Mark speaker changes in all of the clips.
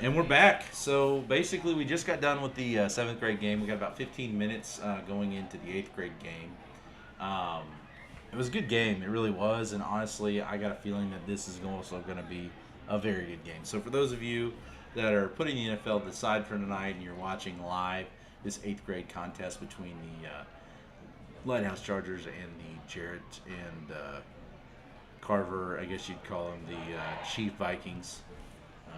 Speaker 1: And we're back. So basically, we just got done with the seventh grade game. We got about 15 minutes going into the eighth grade game. Um, it was a good game. It really was. And honestly, I got a feeling that this is also going to be a very good game. So for those of you that are putting the NFL to the side for tonight and you're watching live this eighth grade contest between the Lighthouse Chargers and the Jarret and Carver, I guess you'd call them the Chief Vikings,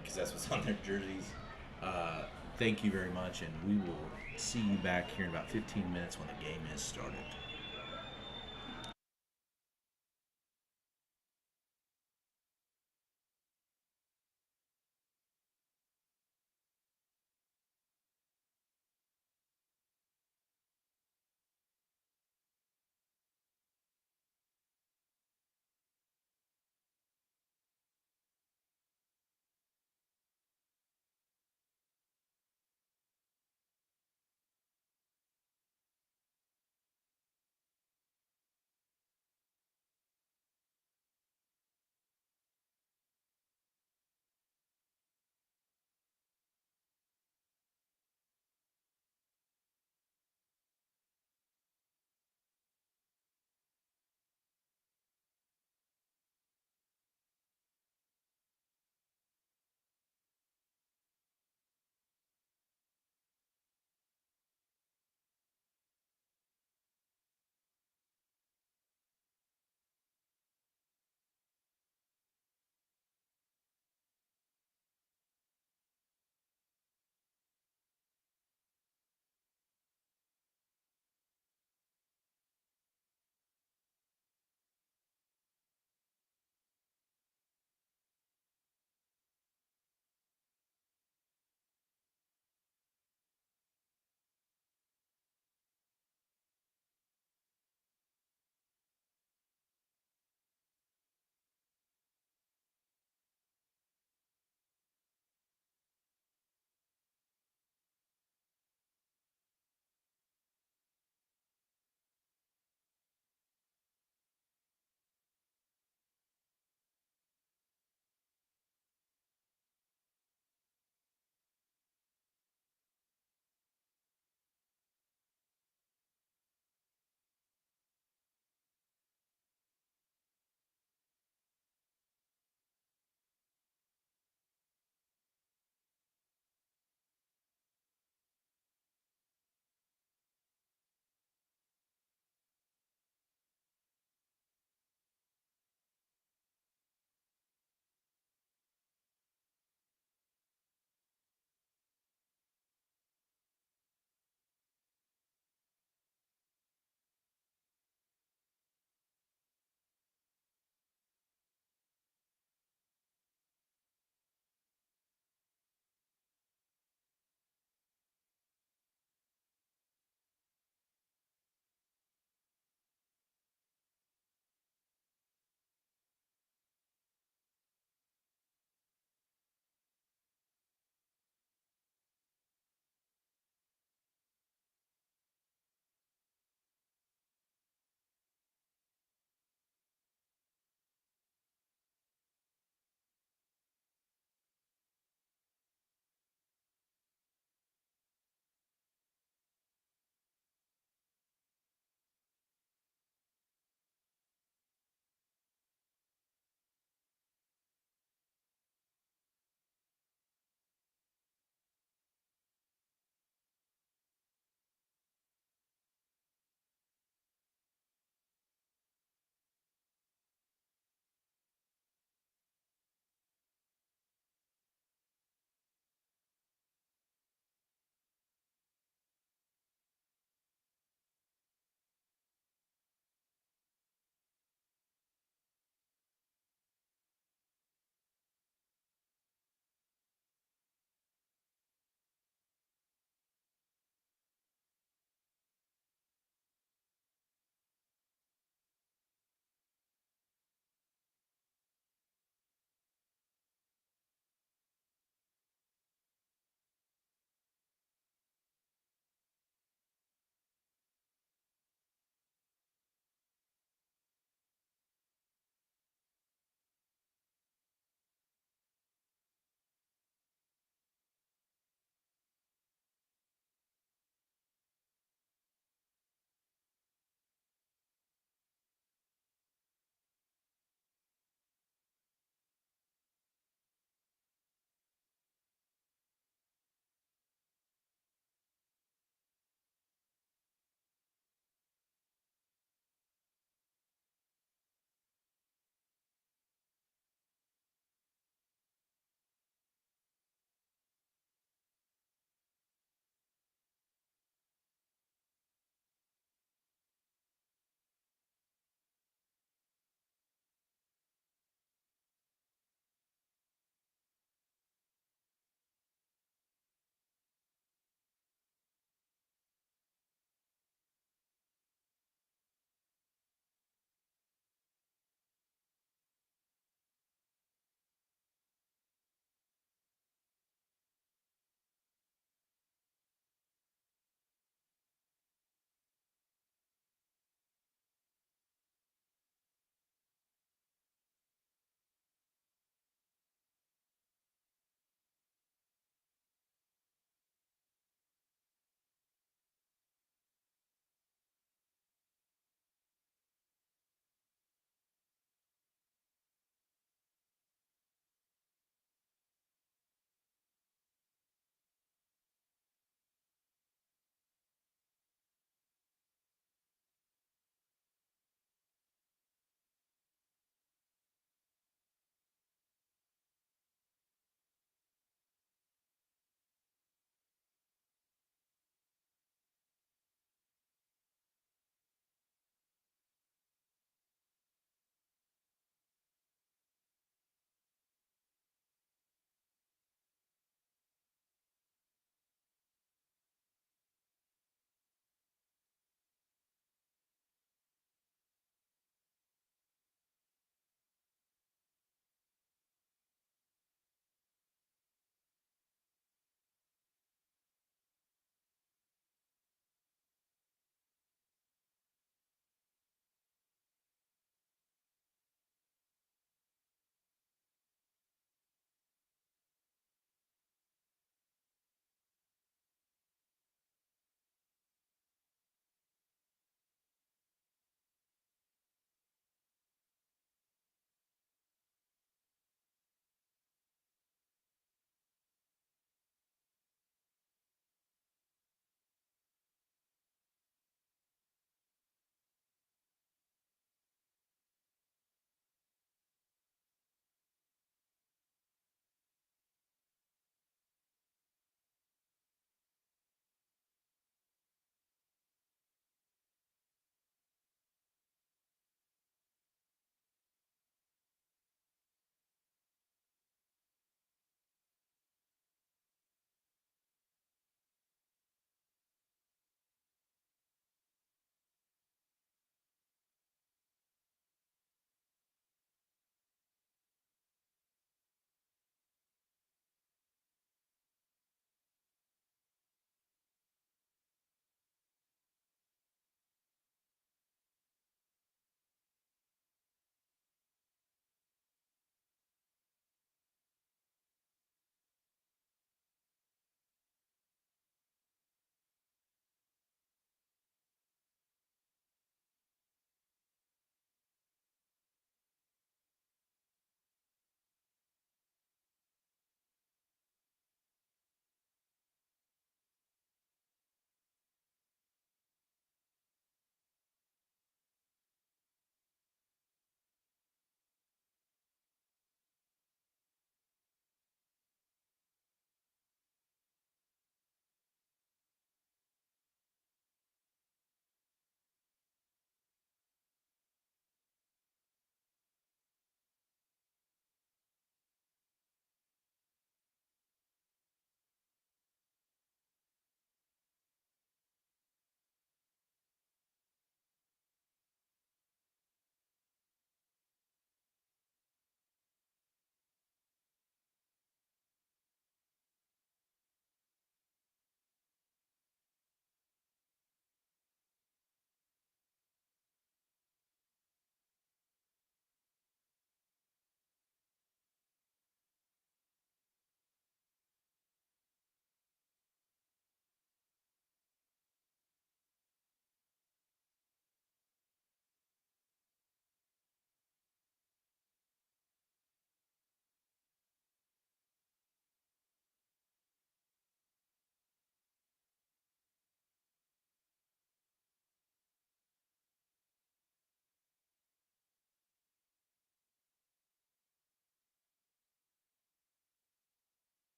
Speaker 1: because that's what's on their jerseys. Uh, Thank you very much, and we will see you back here in about 15 minutes when the game is started.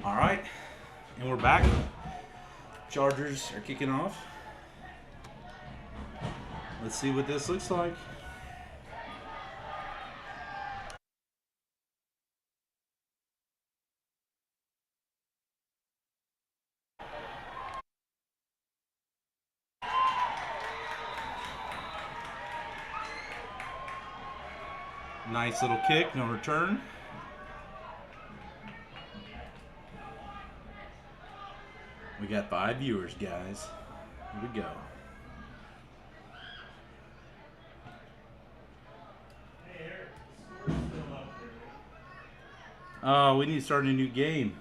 Speaker 1: All right, and we're back. Chargers are kicking off. Let's see what this looks like. Nice little kick, no return. We got 5 viewers, guys. Here we go. Oh, we need to start a new game.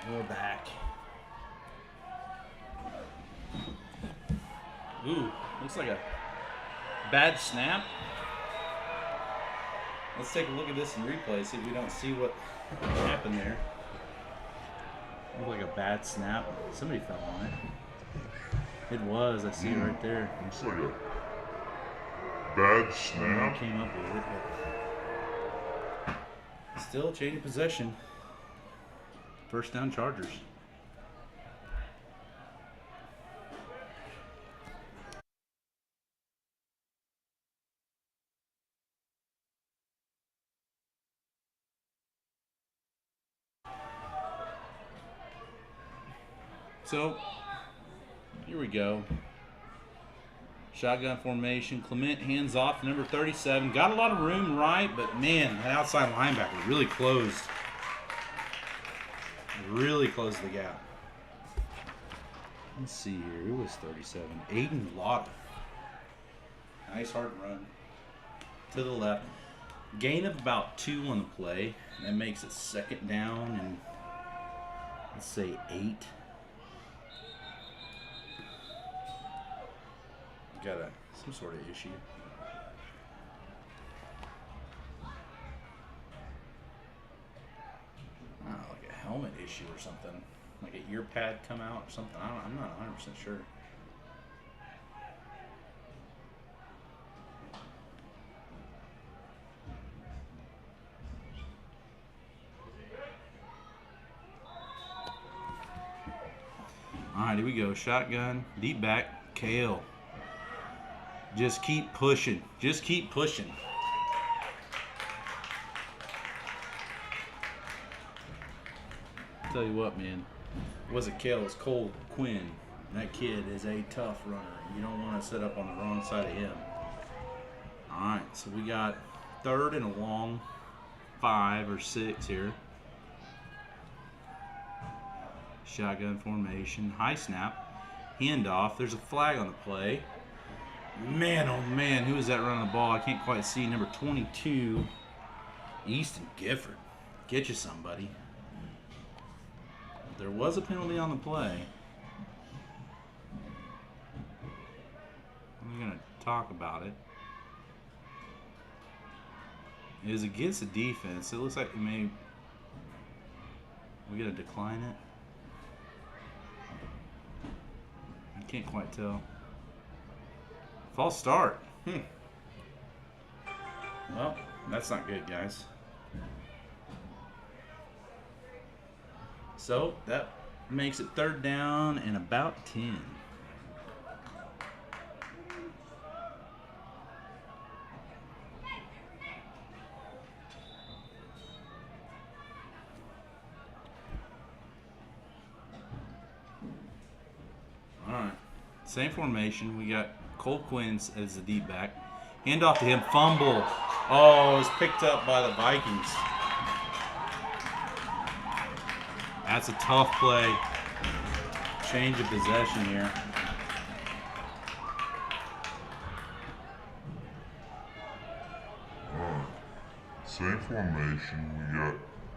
Speaker 1: We're back. Ooh, looks like a bad snap. Let's take a look at this in replay, see if we don't see what happened there. Looked like a bad snap. Somebody fell on it. It was. I see it right there.
Speaker 2: Looks like a bad snap.
Speaker 1: Came up with it, but still change of possession. First down, Chargers. So, here we go. Shotgun formation. Clement hands off number 37. Got a lot of room right, but man, that outside linebacker really closed. Really closed the gap. Let's see here. Who was 37? Aiden Lauder. Nice hard run. To the left. Gain of about 2 on the play. That makes it second down and let's say 8. Got some sort of issue. I don't know, like a helmet issue or something. Like an ear pad come out or something. I'm not 100% sure. Alright, here we go. Shotgun, deep back, Kale. Just keep pushing. Just keep pushing. Tell you what, man. It wasn't Kale, it was Cole Quinn. That kid is a tough runner. You don't want to set up on the wrong side of him. Alright, so we got 3rd and a long 5 or 6 here. Shotgun formation. High snap. Handoff. There's a flag on the play. Man, oh man, who is that running the ball? I can't quite see. Number 22, Easton Gifford. Get you somebody. There was a penalty on the play. I'm going to talk about it. It is against the defense. It looks like we may... We got to decline it. I can't quite tell. False start. Well, that's not good, guys. So that makes it 3rd down and about 10. All right. Same formation. We got Cole Quinn as the deep back. Hand off to him. Fumble. Oh, it was picked up by the Vikings. That's a tough play. Change of possession here.
Speaker 2: Same formation. We got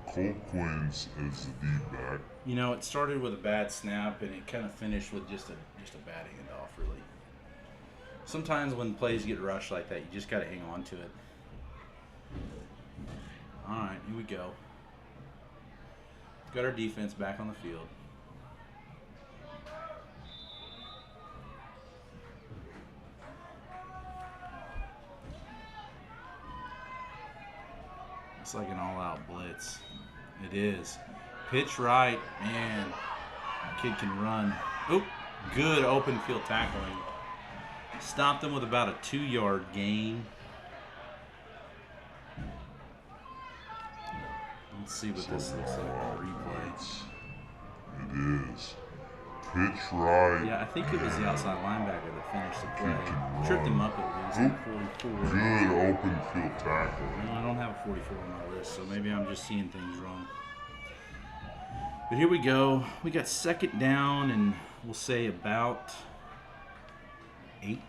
Speaker 2: Cole Quins as the D-back.
Speaker 1: You know, it started with a bad snap, and it kind of finished with just a bad handoff, really. Sometimes when plays get rushed like that, you just got to hang on to it. All right, here we go. Got our defense back on the field. It's like an all-out blitz. It is. Pitch right. Man, kid can run. Oop, good open field tackling. Stopped him with about a 2-yard gain. Let's see what this looks like on replay.
Speaker 2: It is. Pitch right.
Speaker 1: Yeah, I think it was the outside linebacker that finished the play. Tripped him up at least.
Speaker 2: Oop.
Speaker 1: 44.
Speaker 2: Good open field tackle.
Speaker 1: No, I don't have a 44 on my list, so maybe I'm just seeing things wrong. But here we go. We got second down, and we'll say about 8.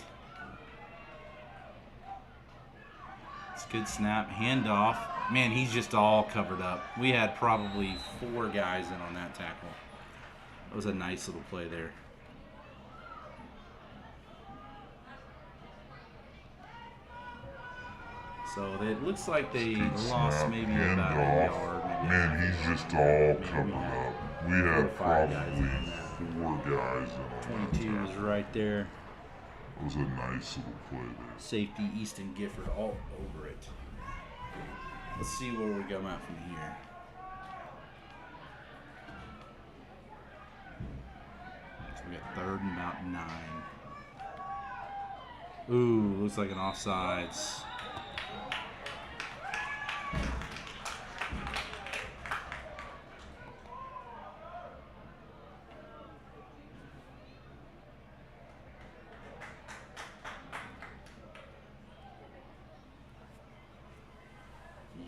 Speaker 1: It's a good snap. Handoff. Man, he's just all covered up. We had probably 4 guys in on that tackle. That was a nice little play there. So it looks like they lost maybe about a yard.
Speaker 2: Man, he's just all covered up. We had probably 4 guys in on
Speaker 1: 22 is right there.
Speaker 2: It was a nice little play there.
Speaker 1: Safety Easton Gifford all over it. Let's see where we go out from here. So we got 3rd and about 9. Ooh, looks like an offsides.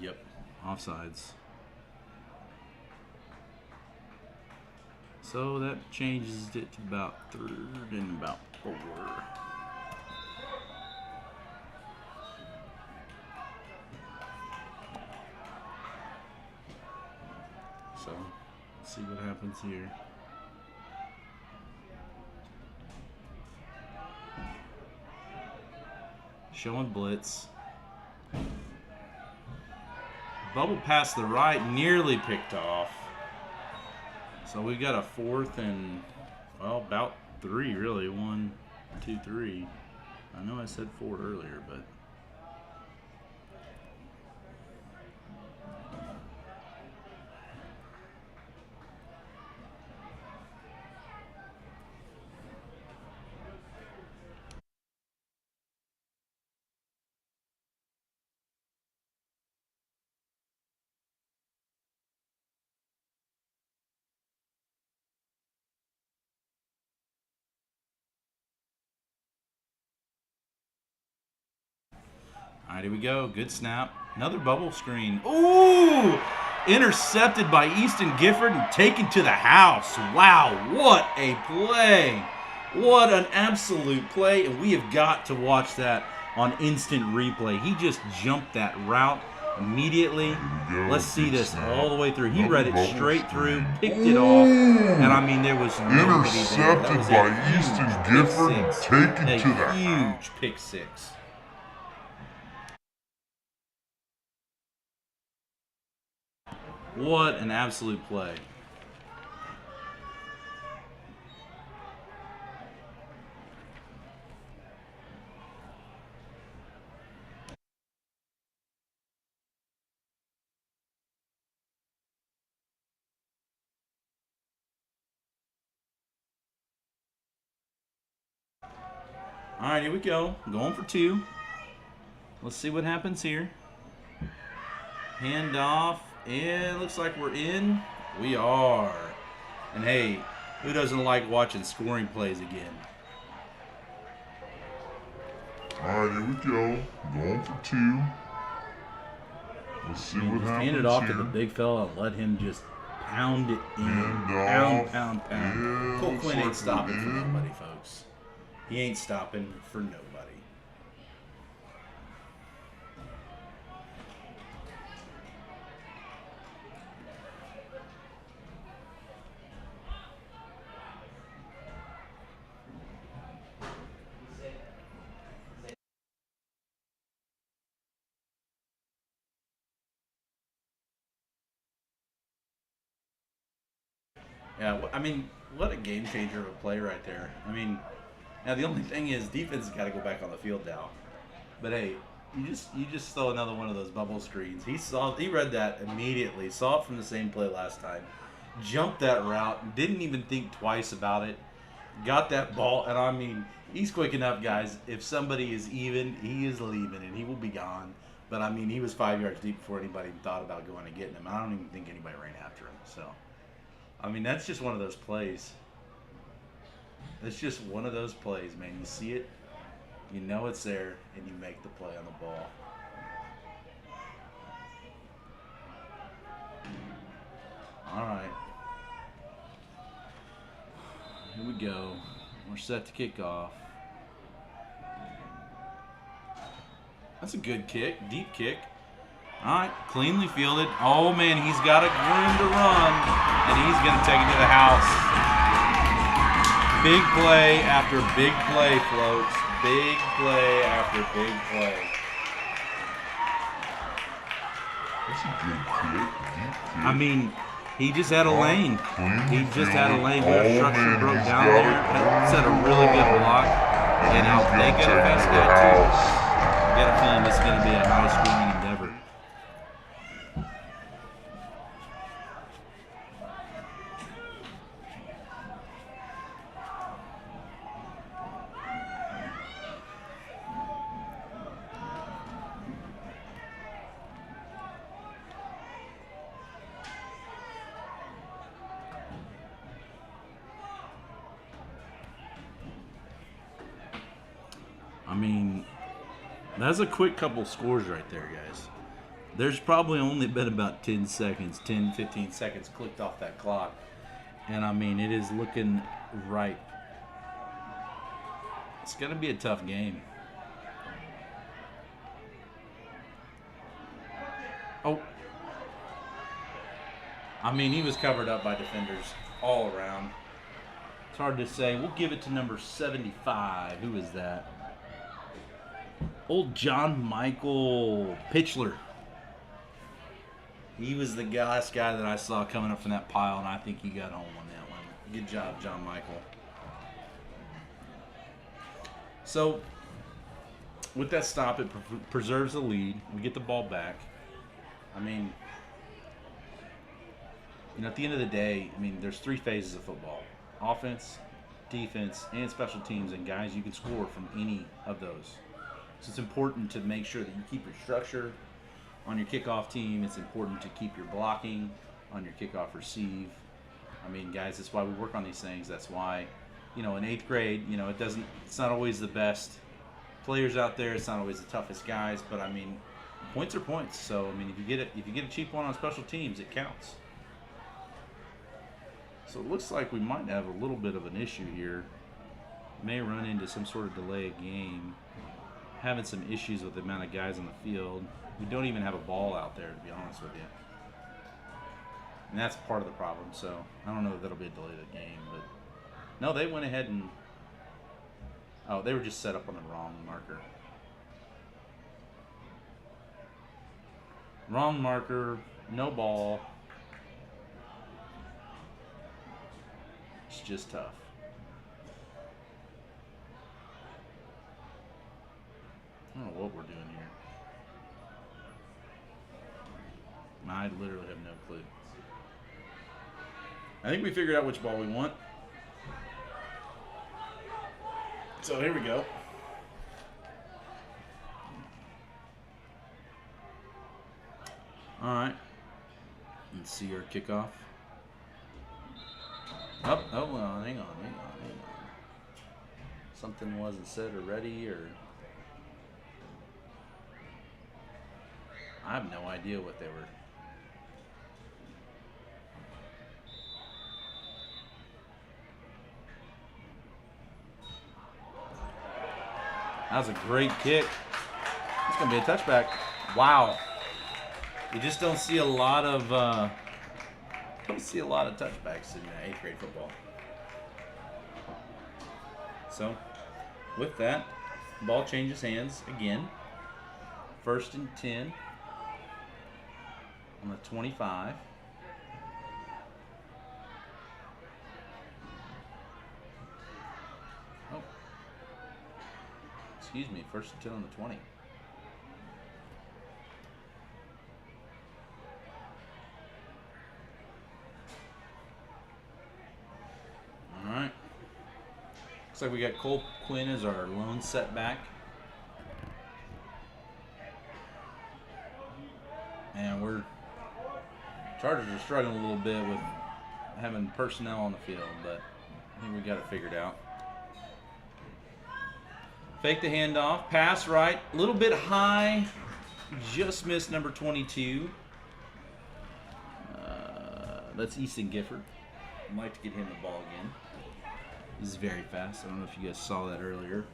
Speaker 1: Yep, offsides. So that changes it to about 3rd and about 4. So let's see what happens here. Showing blitz. Bubble past the right, nearly picked off. So we've got a 4th and, well, about 3 really. 1, 2, 3. I know I said 4 earlier, but. All right, here we go. Good snap. Another bubble screen. Ooh! Intercepted by Easton Gifford and taken to the house. Wow, what a play. What an absolute play. And we have got to watch that on instant replay. He just jumped that route immediately. Let's see this all the way through. He read it straight through, picked it off, and I mean, there was nobody there. That was
Speaker 2: by Easton Gifford and taken to the
Speaker 1: huge pick 6. What an absolute play. All right, here we go. Going for 2. Let's see what happens here. Hand off. And looks like we're in. We are. And hey, who doesn't like watching scoring plays again?
Speaker 2: All right, here we go. Going for 2. Let's see what happens.
Speaker 1: Hand it off
Speaker 2: here.
Speaker 1: to the big fella and let him just pound it in. Pound.
Speaker 2: Yeah,
Speaker 1: Cole Quinn
Speaker 2: like
Speaker 1: ain't stopping for
Speaker 2: in.
Speaker 1: nobody, folks. He ain't stopping for nobody. Yeah, I mean, what a game changer of a play right there. I mean, now the only thing is defense has got to go back on the field now. But hey, you just saw another one of those bubble screens. He read that immediately. Saw it from the same play last time. Jumped that route. Didn't even think twice about it. Got that ball, and I mean, he's quick enough, guys. If somebody is even, he is leaving, and he will be gone. But I mean, he was 5 yards deep before anybody even thought about going and getting him. I don't even think anybody ran after him. So, I mean, that's just one of those plays. It's just one of those plays, man. You see it, you know it's there, and you make the play on the ball. All right. Here we go. We're set to kick off. That's a good kick, deep kick. All right, cleanly fielded. Oh, man, he's got a room to run, and he's going to take it to the house. Big play after big play, folks. Big play after big play.
Speaker 2: That's a good kick. Deep kick.
Speaker 1: I mean, he just had a lane. He just had a lane. Their structure broke down there. That set a really good block. And they got a fast guy, too. I got a feeling it's going to be a high-scoring endeavor. I mean, that's a quick couple scores right there, guys. There's probably only been about 10 seconds, 10, 15 seconds clicked off that clock. And, I mean, it is looking right. It's going to be a tough game. Oh. I mean, he was covered up by defenders all around. It's hard to say. We'll give it to number 75. Who is that? Old John Michael Pitchler. He was the last guy that I saw coming up from that pile, and I think he got home on that one. Good job, John Michael. So, with that stop, it preserves the lead. We get the ball back. I mean, at the end of the day, I mean, there's three phases of football. Offense, defense, and special teams. And, guys, you can score from any of those. So it's important to make sure that you keep your structure on your kickoff team. It's important to keep your blocking on your kickoff receive. I mean, guys, that's why we work on these things. That's why, in 8th grade, it's not always the best players out there. It's not always the toughest guys. But, I mean, points are points. So, I mean, if you get a cheap one on special teams, it counts. So it looks like we might have a little bit of an issue here. May run into some sort of delay of game. Having some issues with the amount of guys on the field. We don't even have a ball out there, to be honest with you. And that's part of the problem. So I don't know if that'll be a delay of the game. But no, they went ahead and... Oh, they were just set up on the wrong marker. Wrong marker, no ball. It's just tough. I don't know what we're doing here. I literally have no clue. I think we figured out which ball we want. So here we go. All right. Let's see our kickoff. Oh, well, hang on. Something wasn't said or ready, or... I have no idea what they were. That was a great kick. It's going to be a touchback. Wow. You just don't see a lot of touchbacks in 8th grade football. So, with that, ball changes hands again. 1st and 10 on the 25. Excuse me, 1st and 10 on the 20. All right. Looks like we got Cole Quinn as our lone setback. And Chargers are struggling a little bit with having personnel on the field, but I think we got it figured out. Fake the handoff, pass right, a little bit high, just missed number 22. That's Easton Gifford. I'd like to get him the ball again. He's very fast. I don't know if you guys saw that earlier.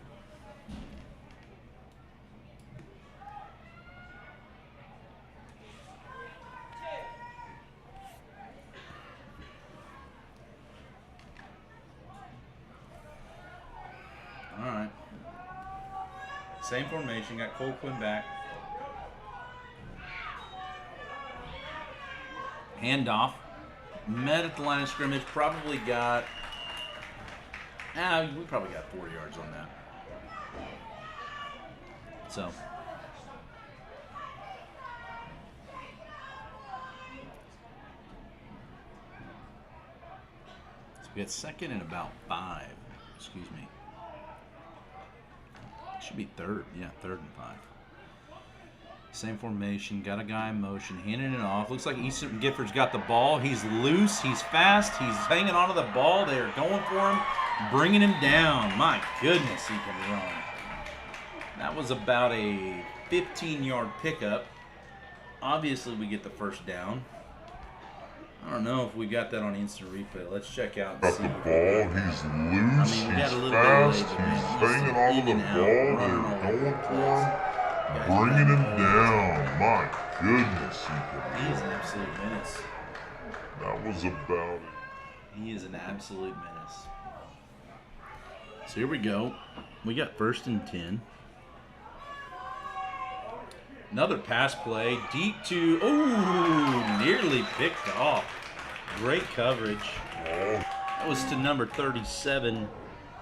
Speaker 1: All right. Same formation. Got Cole Quinn back. Handoff. Met at the line of scrimmage. Probably got... we probably got 4 yards on that. So we got 2nd and about 5. Excuse me. Should be 3rd. Yeah, 3rd and 5. Same formation. Got a guy in motion. Handing it off. Looks like Easton Gifford's got the ball. He's loose. He's fast. He's hanging onto the ball. They are going for him. Bringing him down. My goodness, he can run. That was about a 15-yard pickup. Obviously, we get the 1st down. I don't know if we got that on instant replay. Let's check out and
Speaker 2: Got
Speaker 1: see.
Speaker 2: the ball. He's loose.
Speaker 1: We got a little
Speaker 2: He's
Speaker 1: bit
Speaker 2: fast.
Speaker 1: late, man.
Speaker 2: He's hanging onto the ball. They're going for him. Bringing him down. My goodness,
Speaker 1: He is an absolute menace.
Speaker 2: that was about it.
Speaker 1: He is an absolute menace. So here we go. We got 1st and 10. Another pass play. Deep to... Oh, nearly picked off. Great coverage. That was to number 37,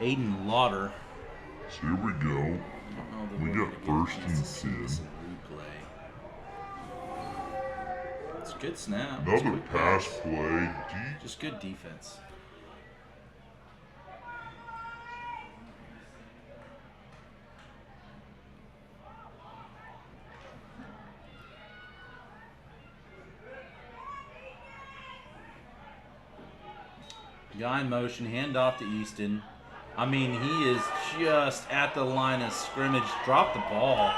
Speaker 1: Aiden Lauder.
Speaker 2: So here we go. We got 1st and 10.
Speaker 1: It's a good snap.
Speaker 2: Another pass play. Deep.
Speaker 1: Just good defense. Guy in motion, handoff to Easton. I mean, he is just at the line of scrimmage. Drop the ball.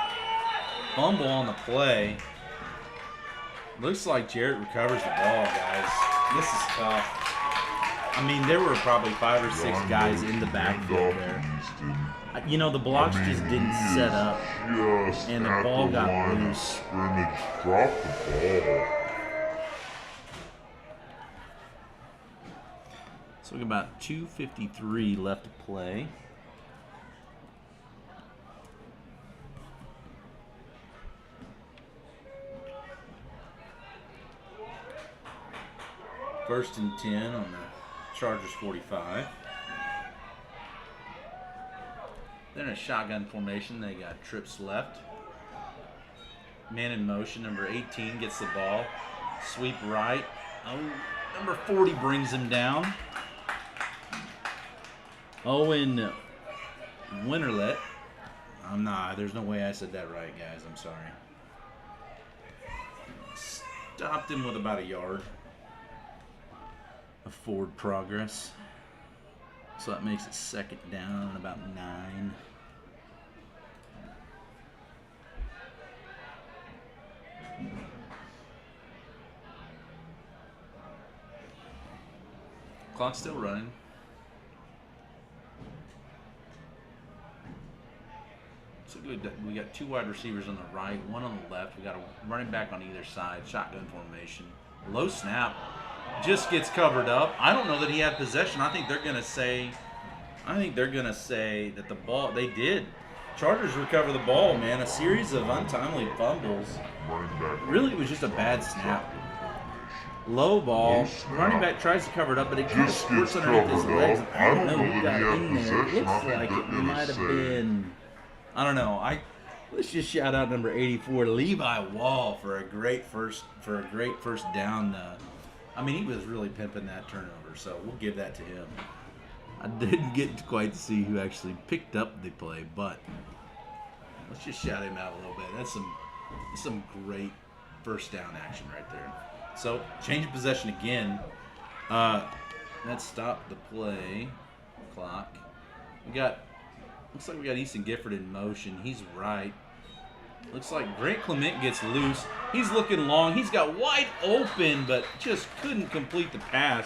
Speaker 1: Fumble on the play. Looks like Jarret recovers the ball, guys. This is tough. I mean, there were probably 5 or 6 guys in the backfield there. You know, the blocks just didn't set up. And the ball got loose.
Speaker 2: Scrimmage, drop the ball.
Speaker 1: So we got about 2:53 left to play. First and 10 on the Chargers 45. Then a shotgun formation. They got trips left. Man in motion. Number 18 gets the ball. Sweep right. Oh, number 40 brings him down. Owen Winterlet. There's no way I said that right, guys. I'm sorry. Stopped him with about a yard of forward progress. So that makes it 2nd down and about 9. Clock's still running. So good. We got 2 wide receivers on the right, 1 on the left. We got a running back on either side. Shotgun formation. Low snap. Just gets covered up. I don't know that he had possession. I think they're gonna say that the ball they did. Chargers recover the ball, man. A series of untimely fumbles. Really, it was just a bad snap. Low ball. Running back tries to cover it up, but it kind of squirts underneath his legs. I don't know who got in there. It looks like it might have been. I don't know. Let's just shout out number 84, Levi Wall, for a great first down. I mean, he was really pimping that turnover, so we'll give that to him. I didn't get to quite see who actually picked up the play, but let's just shout him out a little bit. That's some great first down action right there. So, change of possession again. That stopped the play clock. Looks like we got Easton Gifford in motion. He's right. Looks like Grant Clement gets loose. He's looking long. He's got wide open, but just couldn't complete the pass.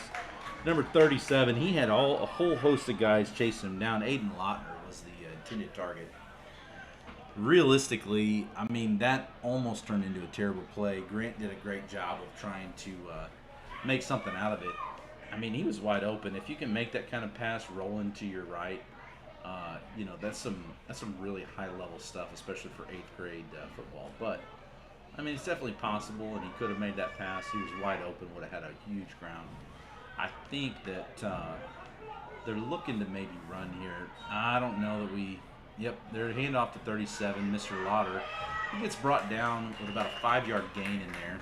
Speaker 1: Number 37, he had a whole host of guys chasing him down. Aiden Lautner was the intended target. Realistically, I mean, that almost turned into a terrible play. Grant did a great job of trying to make something out of it. I mean, he was wide open. If you can make that kind of pass rolling to your right, you know, that's some really high level stuff, especially for 8th grade football. But I mean, it's definitely possible, and he could have made that pass. He was wide open, would have had a huge ground. I think that they're looking to maybe run here. I don't know that we. Yep, they're handoff to 37, Mr. Lauder. He gets brought down with about a 5-yard gain in there.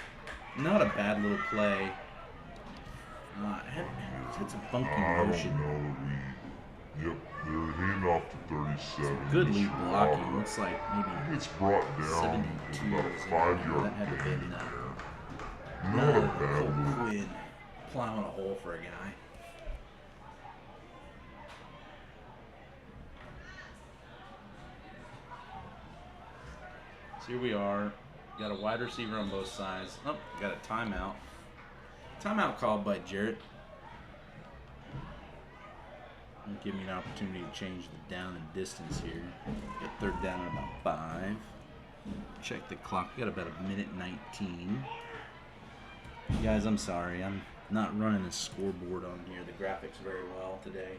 Speaker 1: Not a bad little play. It's a funky motion.
Speaker 2: Yep, they're handoff to 37.
Speaker 1: Good lead blocking. Looks like maybe
Speaker 2: he gets brought down
Speaker 1: 72
Speaker 2: with about a 5-yard
Speaker 1: gain in
Speaker 2: there. Not a bad
Speaker 1: Cole Quinn plowing a hole for a guy. So here we are. Got a wide receiver on both sides. Oh, got a timeout. Timeout called by Jarret. Give me an opportunity to change the down and distance here. Get 3rd down at about 5. Check the clock. We got about a minute 19. Guys, I'm sorry. I'm not running a scoreboard on here. The graphics very well today.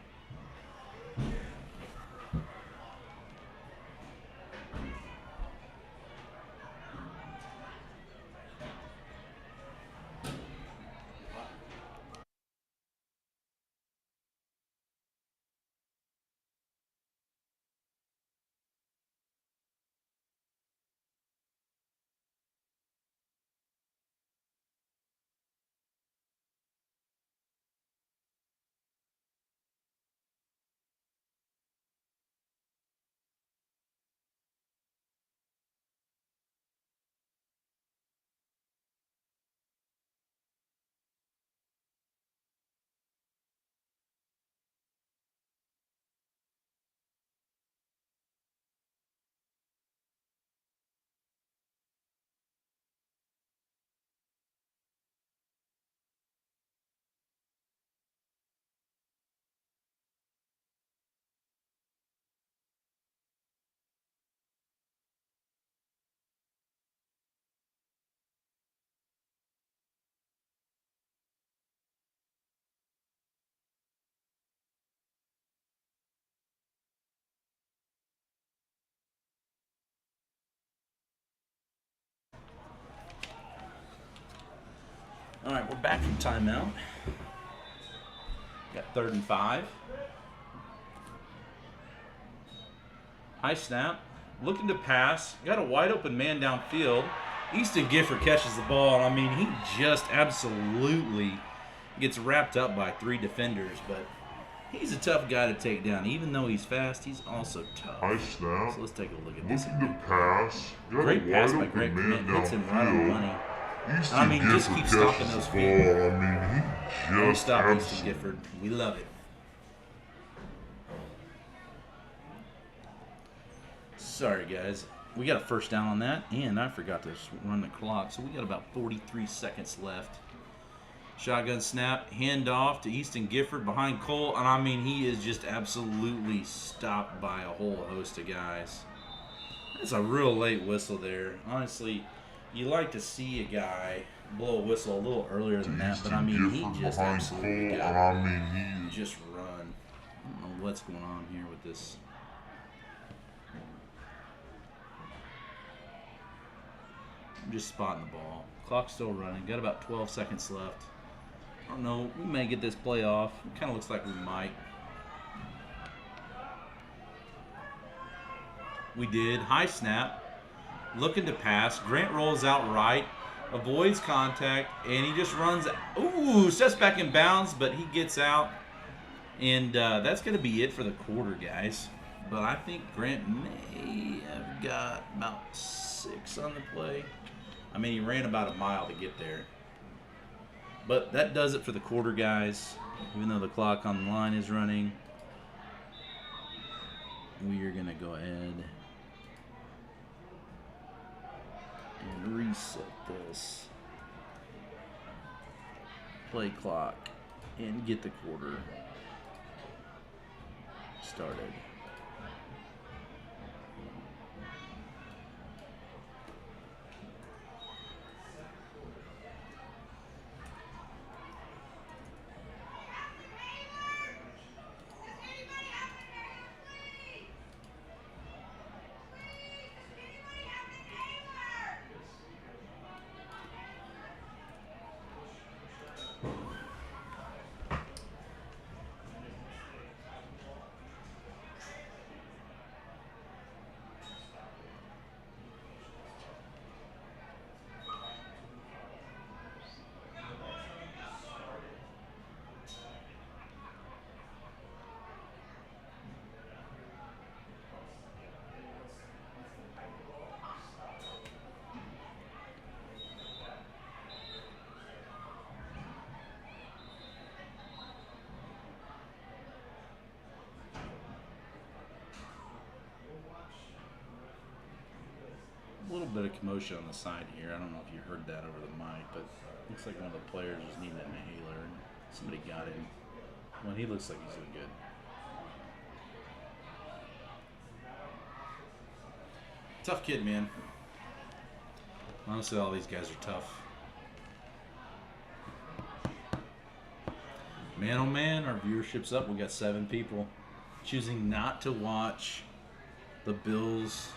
Speaker 1: All right, we're back from timeout. Got 3rd and 5. High snap. Looking to pass. Got a wide open man downfield. Easton Gifford catches the ball. I mean, he just absolutely gets wrapped up by 3 defenders, but he's a tough guy to take down. Even though he's fast, he's also tough.
Speaker 2: High snap.
Speaker 1: So let's take a look at this.
Speaker 2: Looking to pass. Got
Speaker 1: Great
Speaker 2: a
Speaker 1: pass
Speaker 2: wide
Speaker 1: by
Speaker 2: open
Speaker 1: Greg
Speaker 2: man
Speaker 1: Clement. Hits him right on the money.
Speaker 2: Easton
Speaker 1: I mean, just
Speaker 2: Gifford
Speaker 1: keep stopping
Speaker 2: catches
Speaker 1: those
Speaker 2: the
Speaker 1: feet.
Speaker 2: ball. I mean, he
Speaker 1: Don't
Speaker 2: just
Speaker 1: stop Easton Gifford. We love it. Sorry, guys. We got a 1st down on that, and I forgot to run the clock, so we got about 43 seconds left. Shotgun snap, handoff to Easton Gifford behind Cole, and I mean, he is just absolutely stopped by a whole host of guys. That's a real late whistle there. Honestly, you like to see a guy blow a whistle a little earlier than that, but I mean, he just absolutely got just run. I don't know what's going on here with this. I'm just spotting the ball. Clock's still running. Got about 12 seconds left. I don't know. We may get this play off. It kind of looks like we might. We did. High snap. Looking to pass. Grant rolls out right. Avoids contact. And he just runs. Ooh, steps back in bounds, but he gets out. And that's going to be it for the quarter, guys. But I think Grant may have got about 6 on the play. I mean, he ran about a mile to get there. But that does it for the quarter, guys. Even though the clock on the line is running, we are going to go ahead and reset this play clock and get the quarter started. A little bit of commotion on the side here. I don't know if you heard that over the mic, but looks like one of the players was needing an inhaler. And somebody got him. Well, he looks like he's doing good. Tough kid, man. Honestly, all these guys are tough. Man, oh man, our viewership's up. We got 7 people choosing not to watch the Bills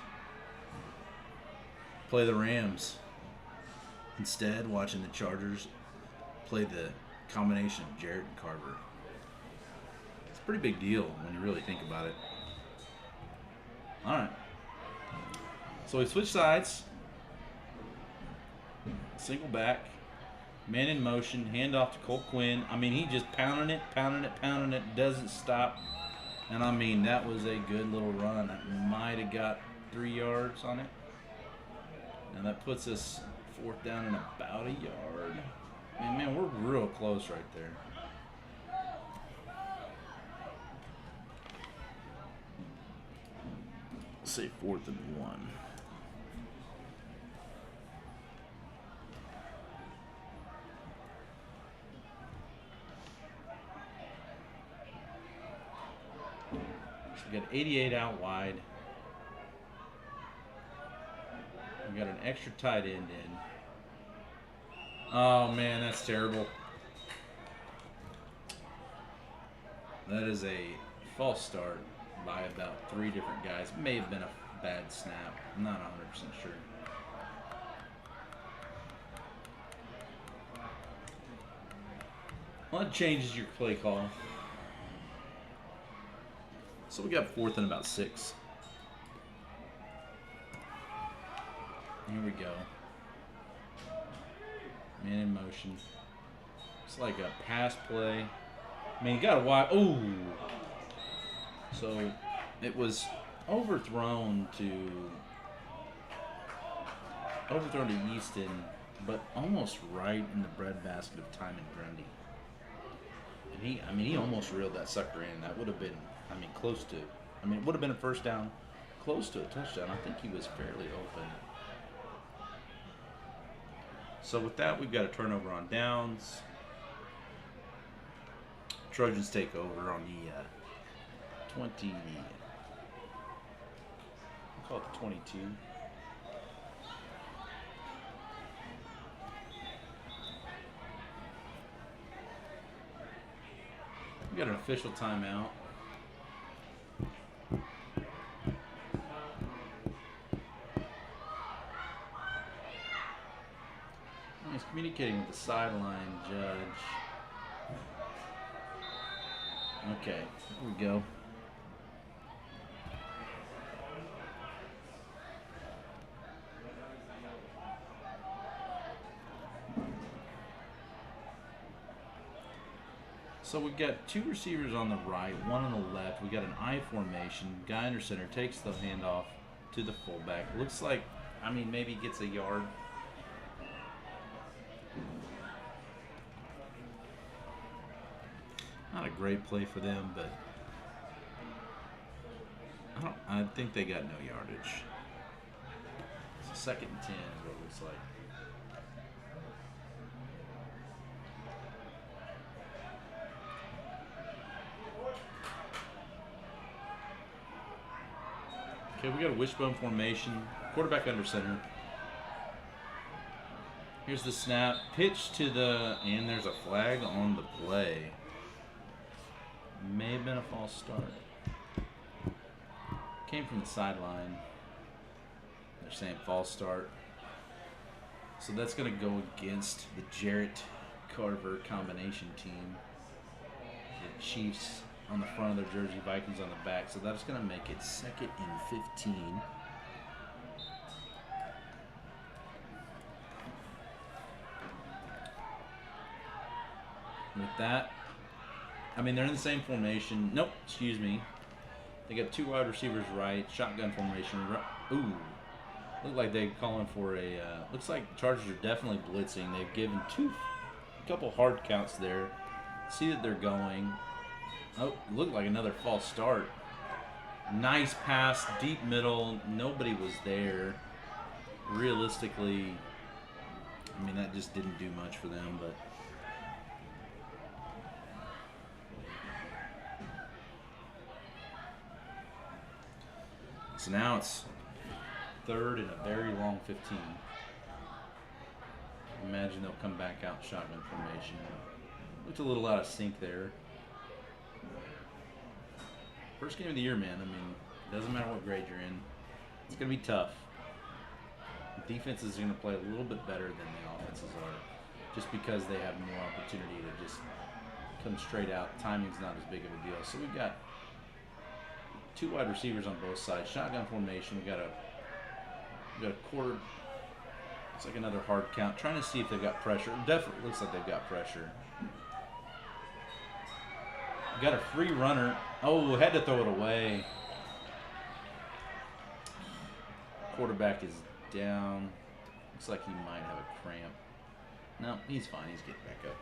Speaker 1: play the Rams. Instead, watching the Chargers play the combination of Jarret and Carver. It's a pretty big deal when you really think about it. All right. So we switch sides. Single back. Man in motion. Hand off to Colt Quinn. I mean, he just pounding it. Doesn't stop. And I mean, that was a good little run. That might have got 3 yards on it. And that puts us 4th down and about a yard. And man, we're real close right there. Let's say 4th and 1. So we got 88 out wide. We got an extra tight end in. Oh man, that's terrible. That is a false start by about 3 different guys. It may have been a bad snap. I'm not 100% sure. Well, that changes your play call. So we got 4th and about 6. Here we go. Man in motion. It's like a pass play. I mean, you got to watch. Ooh. So it was overthrown to Easton, but almost right in the breadbasket of Timon Grundy. And he almost reeled that sucker in. That would have been, close to. It would have been a 1st down, close to a touchdown. I think he was fairly open. So with that, we've got a turnover on downs. Trojans take over on the 20. We'll call it the 22. We got an official timeout. He's communicating with the sideline judge. Okay, here we go. So we've got 2 receivers on the right, 1 on the left. We got an I formation. Guy under center takes the handoff to the fullback. Looks like, I mean, maybe gets a yard. Not a great play for them, but I think they got no yardage. It's 2nd and 10 is what it looks like. Okay, we got a wishbone formation. Quarterback under center. Here's the snap. Pitch to the... And there's a flag on the play. May have been a false start. Came from the sideline. They're saying false start. So that's going to go against the Jarret Carver combination team. The Chiefs on the front of their jersey, Vikings on the back. So that's going to make it 2nd and 15. With that, I mean, they're in the same formation. Nope, excuse me. They got 2 wide receivers right, shotgun formation. Ooh, look like they're calling for a. Looks like the Chargers are definitely blitzing. They've given a couple hard counts there. See that they're going. Oh, looked like another false start. Nice pass, deep middle. Nobody was there. Realistically, I mean, that just didn't do much for them, but. So now it's 3rd and a very long 15. Imagine they'll come back out shotgun formation. Looked a little out of sync there. First game of the year, man. I mean, it doesn't matter what grade you're in. It's going to be tough. The defense is going to play a little bit better than the offenses are, just because they have more opportunity to just come straight out. Timing's not as big of a deal. So we've got 2 wide receivers on both sides. Shotgun formation. We got a quarter. It's like another hard count. Trying to see if they've got pressure. Definitely looks like they've got pressure. Got a free runner. Oh, had to throw it away. Quarterback is down. Looks like he might have a cramp. No, he's fine. He's getting back up.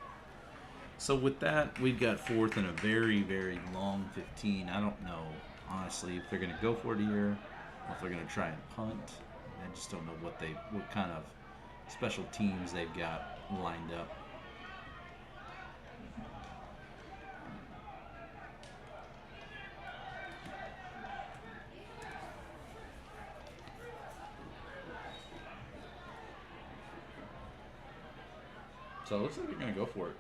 Speaker 1: So with that, we've got 4th and a very, very long 15. I don't know, honestly, if they're going to go for it here, or if they're going to try and punt. I just don't know what kind of special teams they've got lined up. So it looks like they're going to go for it.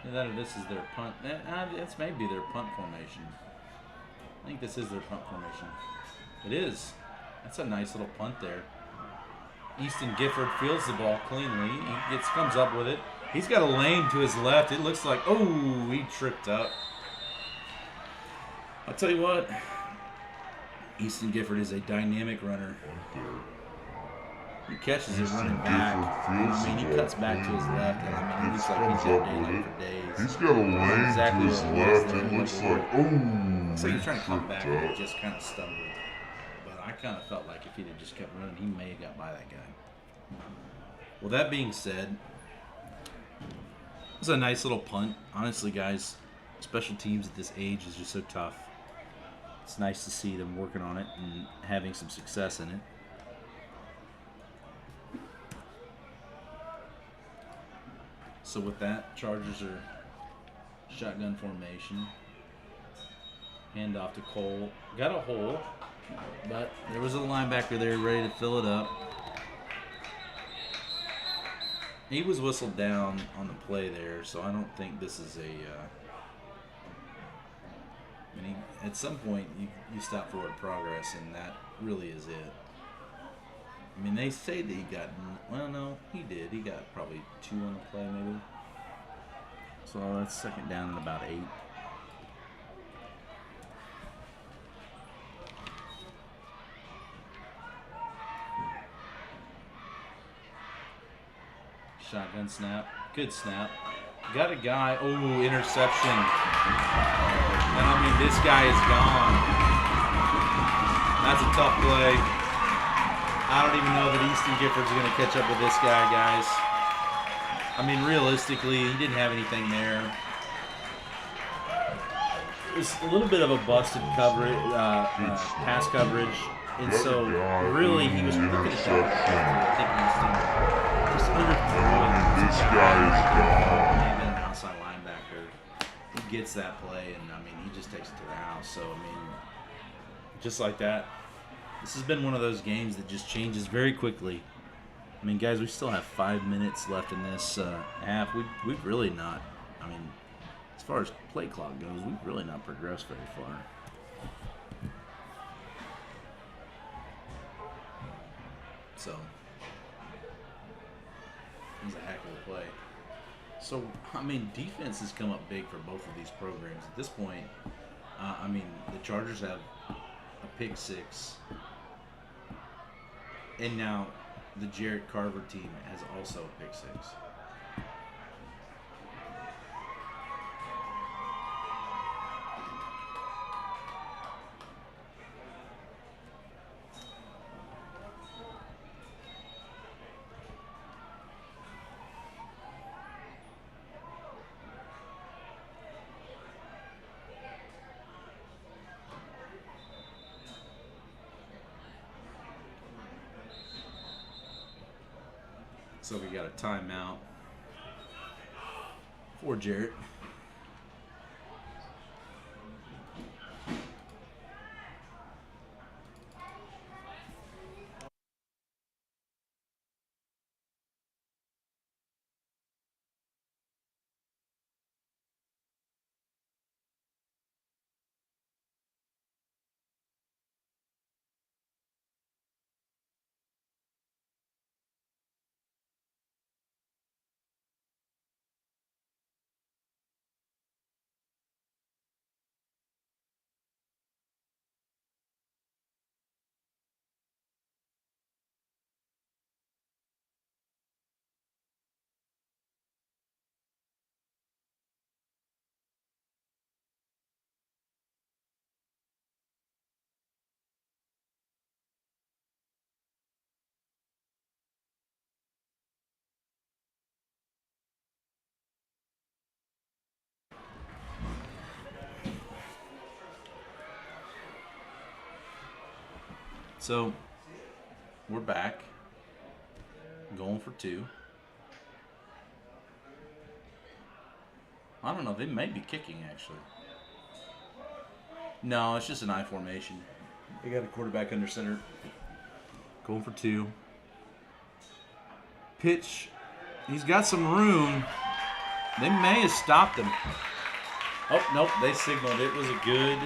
Speaker 1: And then this is their punt. That's maybe their punt formation. I think this is their punt formation. It is. That's a nice little punt there. Easton Gifford fields the ball cleanly. He comes up with it. He's got a lane to his left. It looks like, oh, he tripped up. I'll tell you what. Easton Gifford is a dynamic runner. He catches it running back. I mean, he cuts back to his left, and I mean, it looks like he's got daylight for days.
Speaker 2: He's got a lane to his left. It looks like, oh.
Speaker 1: So he's trying to come back, and he just kind of stumbled. But I kind of felt like if he'd have just kept running, he may have got by that guy. Well, that being said, it was a nice little punt. Honestly, guys, special teams at this age is just so tough. It's nice to see them working on it and having some success in it. So with that, Chargers are shotgun formation. Hand off to Cole. Got a hole, but there was a linebacker there ready to fill it up. He was whistled down on the play there, so I don't think this is I mean, at some point, you stop forward progress, and that really is it. I mean, they say that he got, well, no, he did. He got probably 2 on the play, maybe. So that's 2nd down and about 8. Shotgun snap. Good snap. Got a guy. Oh, interception. And I mean, this guy is gone. That's a tough play. I don't even know that Easton Gifford's going to catch up with this guy, guys. I mean, realistically, he didn't have anything there. It was a little bit of a busted coverage, pass coverage. And so, really, he was looking at that. I think Easton just underthrew.
Speaker 2: This guy is gone.
Speaker 1: And then an outside linebacker, he gets that play, and I mean, he just takes it to the house. So, I mean, just like that. This has been one of those games that just changes very quickly. I mean, guys, we still have 5 minutes left in this half. We've really not, I mean, as far as play clock goes, we've really not progressed very far. So, it was a heck of a play. So, I mean, defense has come up big for both of these programs. At this point, I mean, the Chargers have a pick six. And now the Jarret Carver team has also a pick six. So we got a timeout for Jarret. So we're back, going for two. I don't know, they may be kicking actually. No, it's just an I formation. They got a quarterback under center. Going for two. Pitch. He's got some room. They may have stopped him. Oh, nope, they signaled it was a good.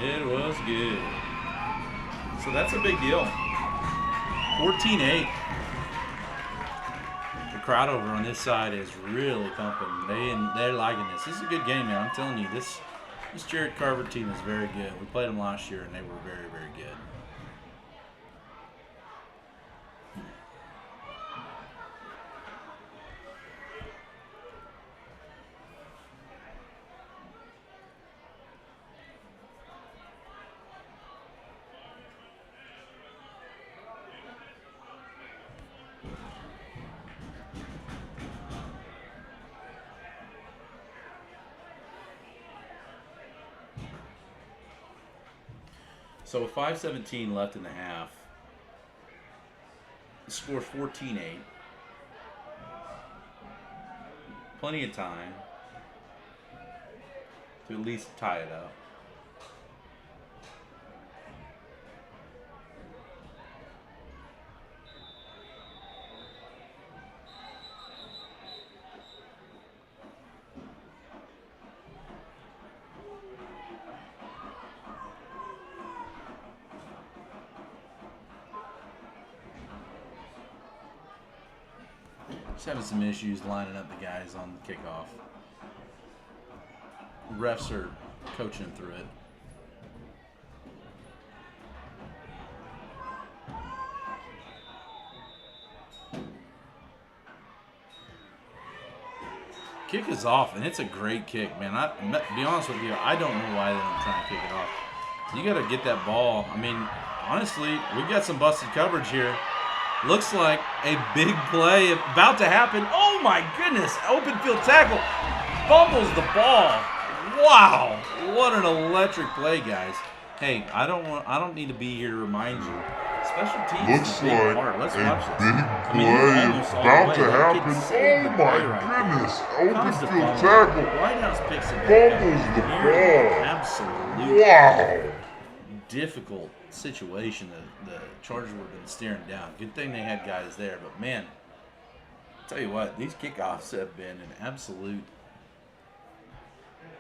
Speaker 1: It was good. So that's a big deal. 14-8. The crowd over on this side is really pumping. They're liking this. This is a good game, man. I'm telling you, this Jarret Carver team is very good. We played them last year, and they were very, very good. So with 5:17 left in the half, the score's 14-8. Plenty of time to at least tie it up. Just having some issues lining up the guys on the kickoff. Refs are coaching them through it. Kick is off, and it's a great kick, man. To be honest with you, I don't know why they don't try and kick it off. You got to get that ball. I mean, honestly, we've got some busted coverage here. Looks like a big play about to happen. Oh my goodness! Open field tackle, fumbles the ball. Wow, what an electric play, guys. Hey, I don't need to be here to remind you. Special teams
Speaker 2: Looks
Speaker 1: is a big
Speaker 2: like
Speaker 1: part. Let's
Speaker 2: a
Speaker 1: watch this.
Speaker 2: big
Speaker 1: I
Speaker 2: play
Speaker 1: mean, he's almost all the
Speaker 2: about
Speaker 1: way.
Speaker 2: to
Speaker 1: That kid
Speaker 2: happen.
Speaker 1: saved the
Speaker 2: Oh
Speaker 1: play
Speaker 2: my
Speaker 1: right there.
Speaker 2: goodness. Open
Speaker 1: Caused the
Speaker 2: field
Speaker 1: fumble.
Speaker 2: tackle.
Speaker 1: Lighthouse picks it back up.
Speaker 2: Fumbles the
Speaker 1: Near
Speaker 2: ball.
Speaker 1: absolute
Speaker 2: Wow.
Speaker 1: difficult situation that the Chargers would have been staring down. Good thing they had guys there, but man, I'll tell you what, these kickoffs have been an absolute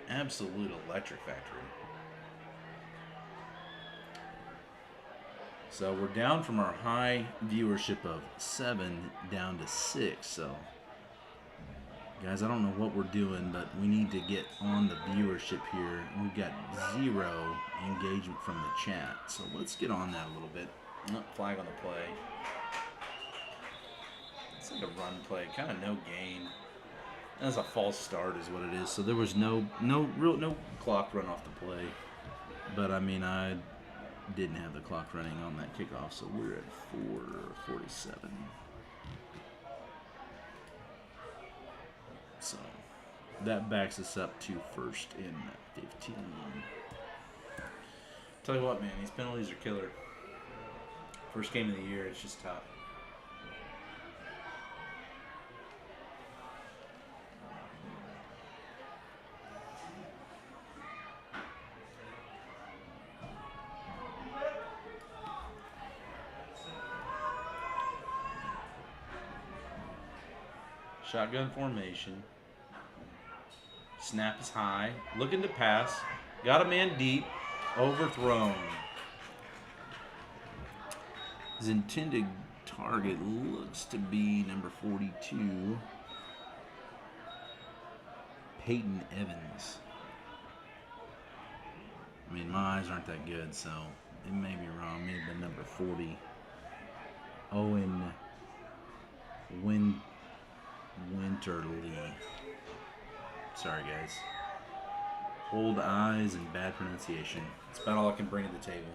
Speaker 1: electric factory. So we're down from our high viewership of 7 down to 6. So, guys, I don't know what we're doing, but we need to get on the viewership here. We've got 0 engagement from the chat. So let's get on that a little bit. Flag on the play. It's like a run play, kind of no gain. That's a false start is what it is. So there was no clock run off the play. But I mean, I didn't have the clock running on that kickoff, so we're at 4:47. So that backs us up to first and 15. Tell you what, man, these penalties are killer. First game of the year, it's just tough. Shotgun formation. Snap is high. Looking to pass. Got a man deep. Overthrown. His intended target looks to be number 42. Peyton Evans. I mean, my eyes aren't that good, so it may be wrong. It may have been number 40. Owen Winterly. Sorry, guys. Old eyes and bad pronunciation. That's about all I can bring to the table.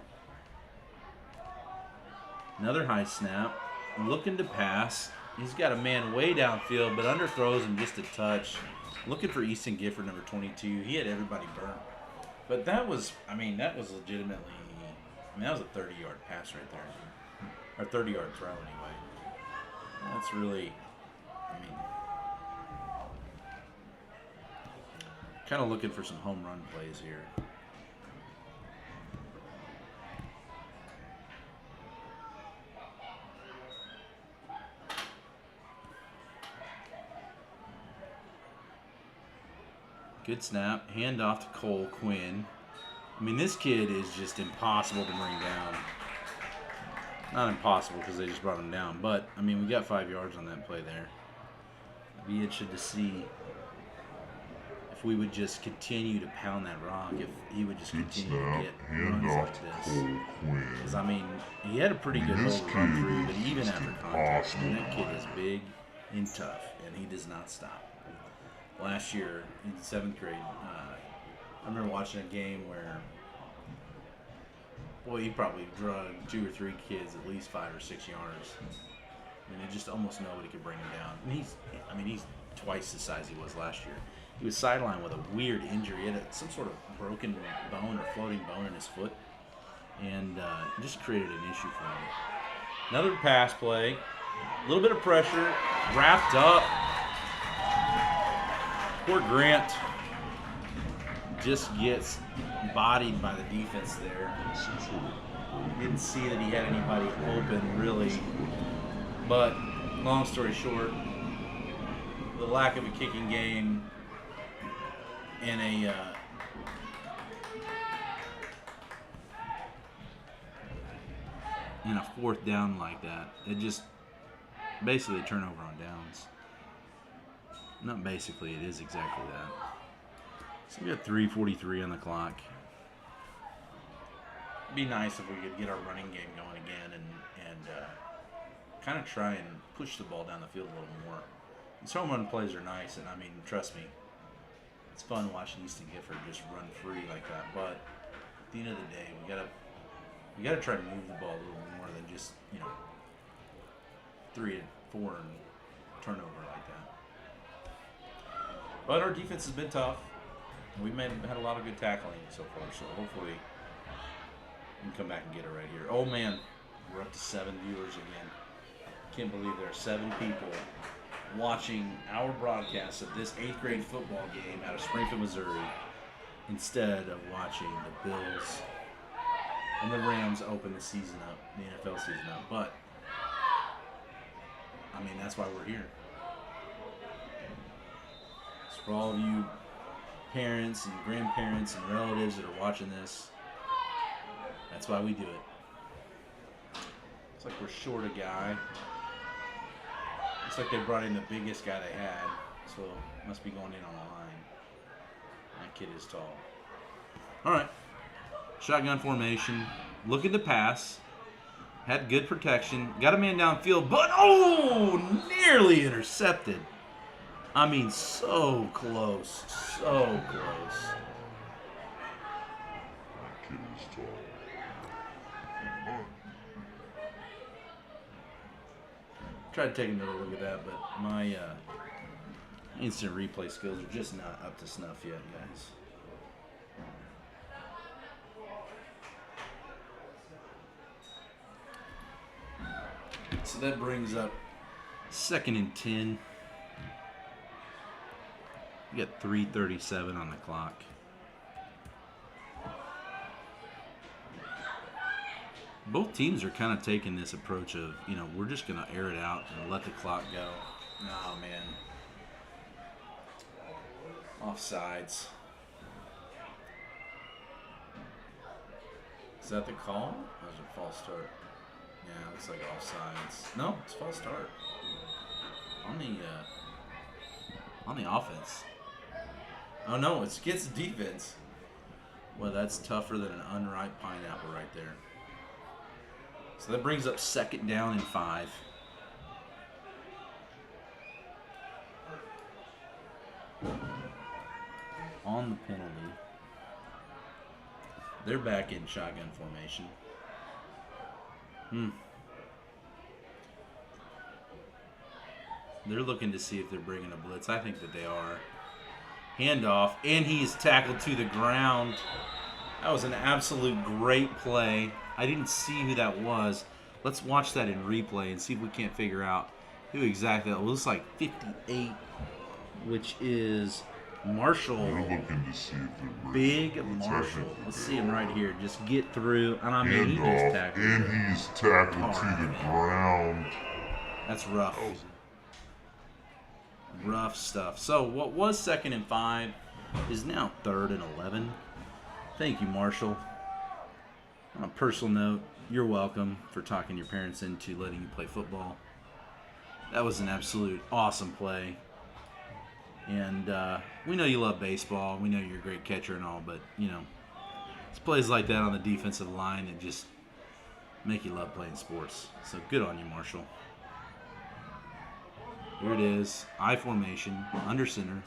Speaker 1: Another high snap. Looking to pass. He's got a man way downfield, but underthrows him just a touch. Looking for Easton Gifford, number 22. He had everybody burnt. But that was legitimately, that was a 30-yard pass right there. Or 30-yard throw, anyway. That's really, kind of looking for some home run plays here. Good snap. Hand off to Cole Quinn. I mean, this kid is just impossible to bring down. Not impossible because they just brought him down, but, I mean, we got 5 yards on that play there. I'd be interested to see if we would just continue to pound that rock, if he would just continue to get runs like this. Because, I mean, he had a pretty good hole to run through, but even after contact, that kid is big and tough, and he does not stop. Last year in 7th grade, I remember watching a game where, boy, he probably drugged 2 or 3 kids at least 5 or 6 yards. I mean, just almost nobody could bring him down. And he's twice the size he was last year. He was sidelined with a weird injury. He had some sort of broken bone or floating bone in his foot, and just created an issue for him. Another pass play, a little bit of pressure, wrapped up. Poor Grant just gets bodied by the defense there. Didn't see that he had anybody open, really. But, long story short, the lack of a kicking game and a 4th down like that, it just basically a turnover on downs. Not basically, it is exactly that. So we got 3:43 on the clock. It'd be nice if we could get our running game going again and kind of try and push the ball down the field a little more. These home run plays are nice, and I mean, trust me, it's fun watching Easton Gifford just run free like that. But at the end of the day, we gotta try to move the ball a little more than just 3 and 4 and turnover like that. But our defense has been tough. We've had a lot of good tackling so far, so hopefully we can come back and get it right here. Oh man, we're up to 7 viewers again. Can't believe there are 7 people watching our broadcast of this 8th grade football game out of Springfield, Missouri, instead of watching the Bills and the Rams open the season up, the NFL season up. But I mean, that's why we're here. So for all of you parents and grandparents and relatives that are watching this, that's why we do it. Looks like we're short a guy. Looks like they brought in the biggest guy they had, so must be going in on the line. That kid is tall. All right, shotgun formation. Looking to pass. Had good protection. Got a man downfield, but nearly intercepted. I mean, so close, so close.
Speaker 2: That kid is tall.
Speaker 1: Tried to take another look at that, but my instant replay skills are just not up to snuff yet, guys. So that brings up 2nd and 10. We got 3:37 on the clock. Both teams are kind of taking this approach of, we're just going to air it out and let the clock go. Oh, man. Offsides. Is that the call? Or is it a false start? Yeah, looks like offsides. No, it's false start. On the offense. Oh, no, it's against the defense. Well, that's tougher than an unripe pineapple right there. So that brings up 2nd down and 5. On the penalty. They're back in shotgun formation. They're looking to see if they're bringing a blitz. I think that they are. Handoff, and he's tackled to the ground. That was an absolute great play. I didn't see who that was. Let's watch that in replay and see if we can't figure out who exactly that was. It looks like 58, which is Marshall.
Speaker 2: They're looking to see if they're
Speaker 1: Big Marshall. Let's see him right here. Just get through. And I mean, he just tackled.
Speaker 2: And he's tackled to the ground.
Speaker 1: That's rough. Rough stuff. So what was 2nd and 5 is now 3rd and 11. Thank you, Marshall. On a personal note, you're welcome for talking your parents into letting you play football. That was an absolute awesome play. And we know you love baseball. We know you're a great catcher and all, but, it's plays like that on the defensive line that just make you love playing sports. So good on you, Marshall. Here it is. I formation, under center.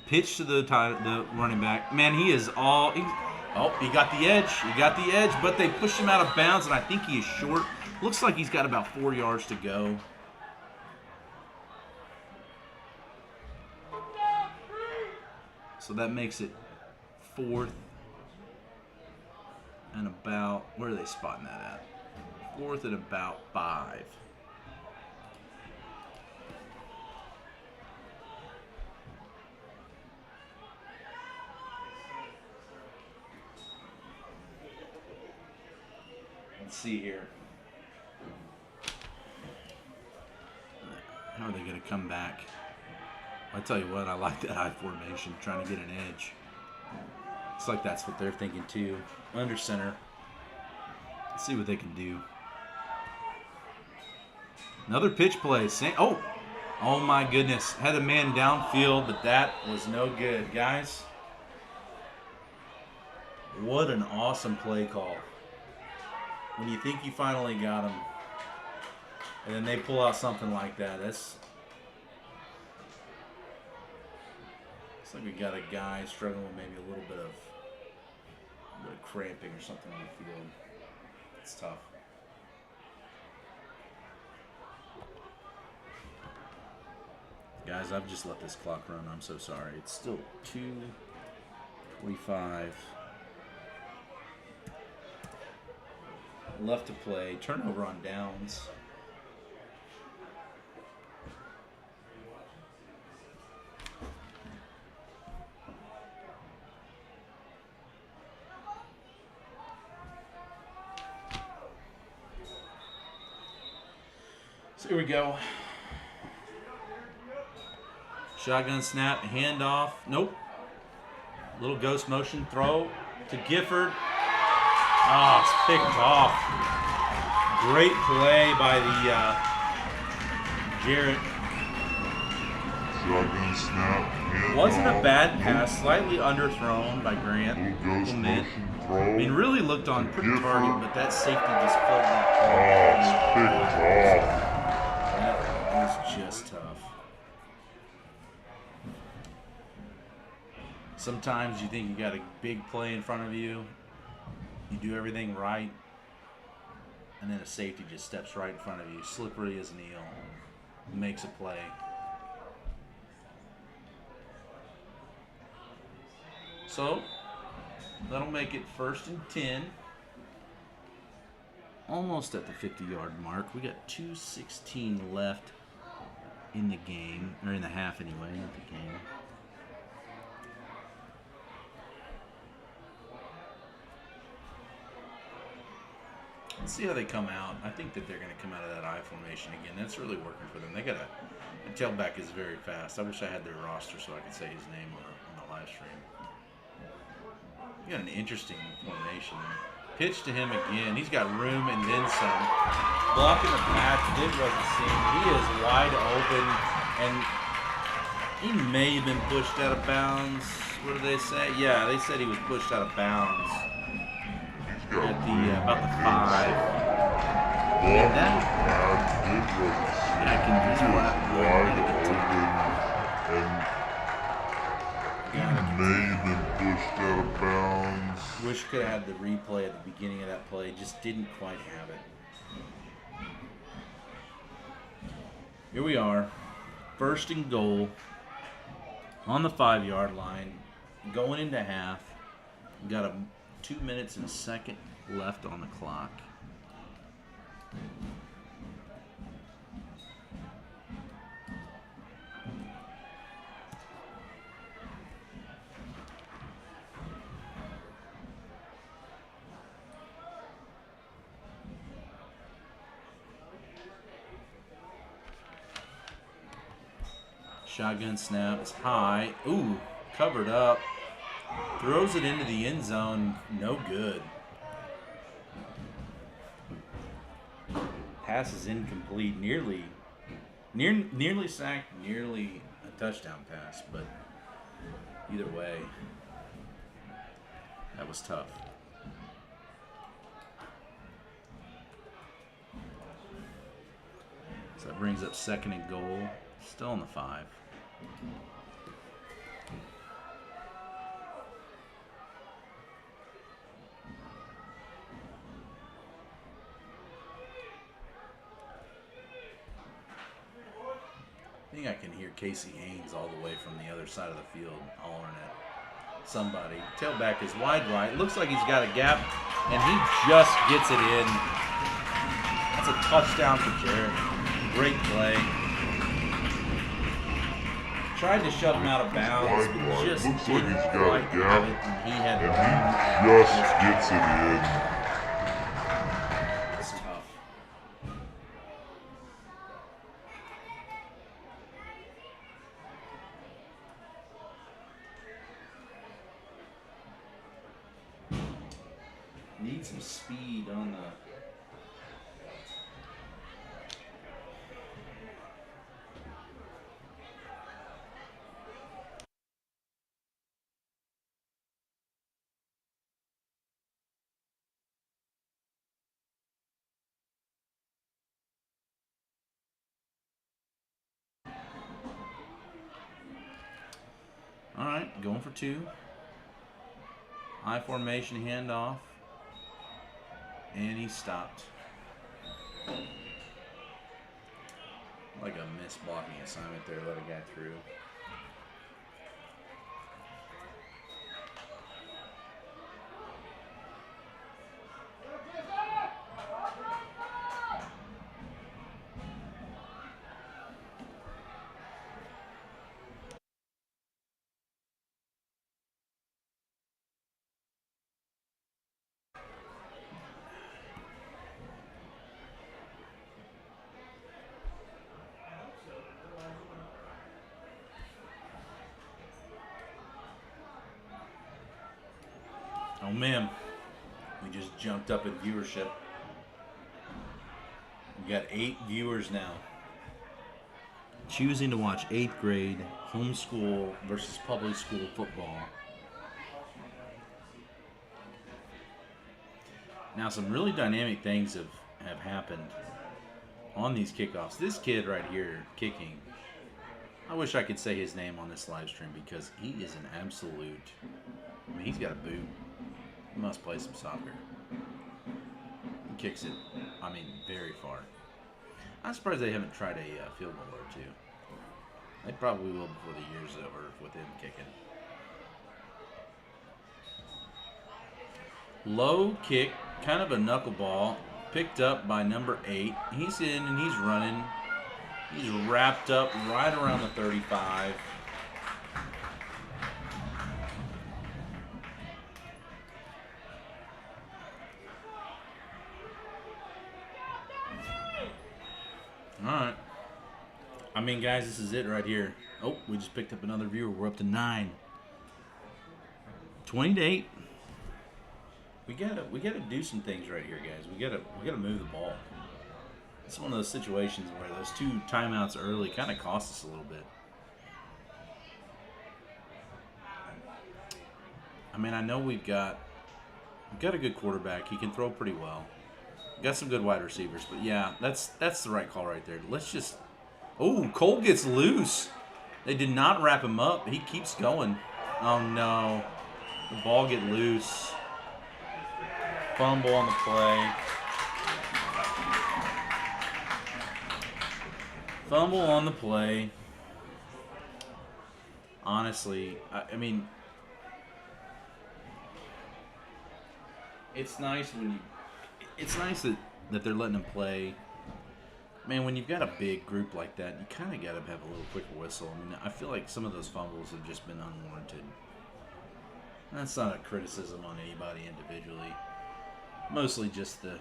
Speaker 1: Pitch to the running back. Man, he got the edge. He got the edge, but they pushed him out of bounds, and I think he is short. Looks like he's got about 4 yards to go. So that makes it 4th and about, where are they spotting that at? 4th and about 5. Let's see here. How are they going to come back? I tell you what, I like that I formation, trying to get an edge. It's like that's what they're thinking too. Under center. Let's see what they can do. Another pitch play. Oh my goodness. Had a man downfield, but that was no good. Guys, what an awesome play call. When you think you finally got them, and then they pull out something like that. Looks like we got a guy struggling with maybe a little bit of cramping or something on the field. It's tough. Guys, I've just let this clock run. I'm so sorry. It's still 2:45 left to play. Turnover on downs. So here we go. Shotgun snap, handoff. Nope. Little ghost motion throw to Gifford. Oh, it's picked off. Great play by the Jarret.
Speaker 2: Shotgun snap, handoff.
Speaker 1: Wasn't a bad pass, slightly underthrown by Grant.
Speaker 2: Little ghost motion throw.
Speaker 1: I mean, really looked on pretty target, but that safety just pulled that.
Speaker 2: Oh, it's picked off.
Speaker 1: That was just tough. Sometimes you think you got a big play in front of you, you do everything right, and then a safety just steps right in front of you, slippery as an eel, makes a play. So, that'll make it 1st and 10. Almost at the 50-yard mark. We got 2:16 left in the game, or in the half anyway, not the game. Let's see how they come out. I think that they're going to come out of that I formation again. That's really working for them. They got the tailback is very fast. I wish I had their roster so I could say his name on the live stream. You got an interesting formation. Pitch to him again. He's got room and then some. Blocking the pass. Did wasn't seen. He is wide open, and he may have been pushed out of bounds. What did they say? Yeah, they said he was pushed out of bounds. At the about the 5. And that can just
Speaker 2: wide open, and may have been pushed out of bounds.
Speaker 1: Wish could have had the replay at the beginning of that play. Just didn't quite have it. Here we are, 1st and goal on the 5-yard line, going into half. We got 2 minutes and a second left on the clock. Shotgun snap, it's high. Ooh, covered up. Throws it into the end zone, no good. Pass is incomplete, nearly sacked, nearly a touchdown pass, but either way, that was tough. So that brings up 2nd and goal, still on the 5. I think I can hear Casey Haynes all the way from the other side of the field hollering at somebody. Tailback is wide right. Looks like he's got a gap, and he just gets it in. That's a touchdown for Jarret. Great play. Tried to shut him out of bounds, but just
Speaker 2: looks like
Speaker 1: didn't
Speaker 2: he's got
Speaker 1: quite
Speaker 2: a gap,
Speaker 1: have it, and he had
Speaker 2: and he just gets it in.
Speaker 1: It's tough. Need some speed on the. All right. right, going for 2. High formation handoff. And he stopped. Like a missed blocking assignment there, let a guy through. Oh man, we just jumped up in viewership. We got 8 viewers now. Choosing to watch 8th grade homeschool versus public school football. Now some really dynamic things have happened on these kickoffs. This kid right here kicking, I wish I could say his name on this live stream because he is an absolute, I mean, he's got a boot. He must play some soccer. He kicks it, I mean, very far. I'm surprised they haven't tried a field goal or 2. They probably will before the year's over with him kicking. Low kick, kind of a knuckleball, picked up by number 8. He's in and he's running. He's wrapped up right around the 35. All right. I mean, guys, this is it right here. Oh, we just picked up another viewer. We're up to 9. 20-8. We gotta do some things right here, guys. We gotta move the ball. It's one of those situations where those 2 timeouts early kind of cost us a little bit. I mean, I know we've got a good quarterback. He can throw pretty well. Got some good wide receivers, but yeah, that's the right call right there. Let's just. Oh, Cole gets loose. They did not wrap him up. He keeps going. Oh no, the ball get loose. Fumble on the play. Fumble on the play. Honestly, I mean, it's nice when you. It's nice that they're letting him play. Man, when you've got a big group like that, you kind of got to have a little quicker whistle. I mean, I feel like some of those fumbles have just been unwarranted. That's not a criticism on anybody individually. Mostly just the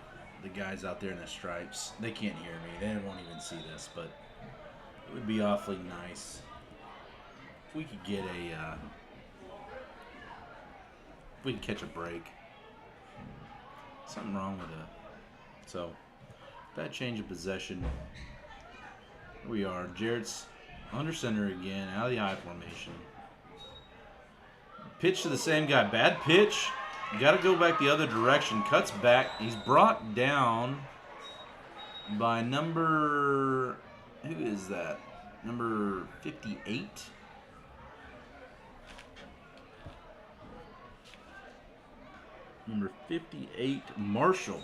Speaker 1: guys out there in the stripes. They can't hear me. They won't even see this, but it would be awfully nice if we could get if we could catch a break. Something wrong with it. So, bad change of possession. Here we are. Jarrett's under center again, out of the I formation. Pitch to the same guy. Bad pitch. Got to go back the other direction. Cuts back. He's brought down by number... Who is that? Number 58? Number 58, Marshall.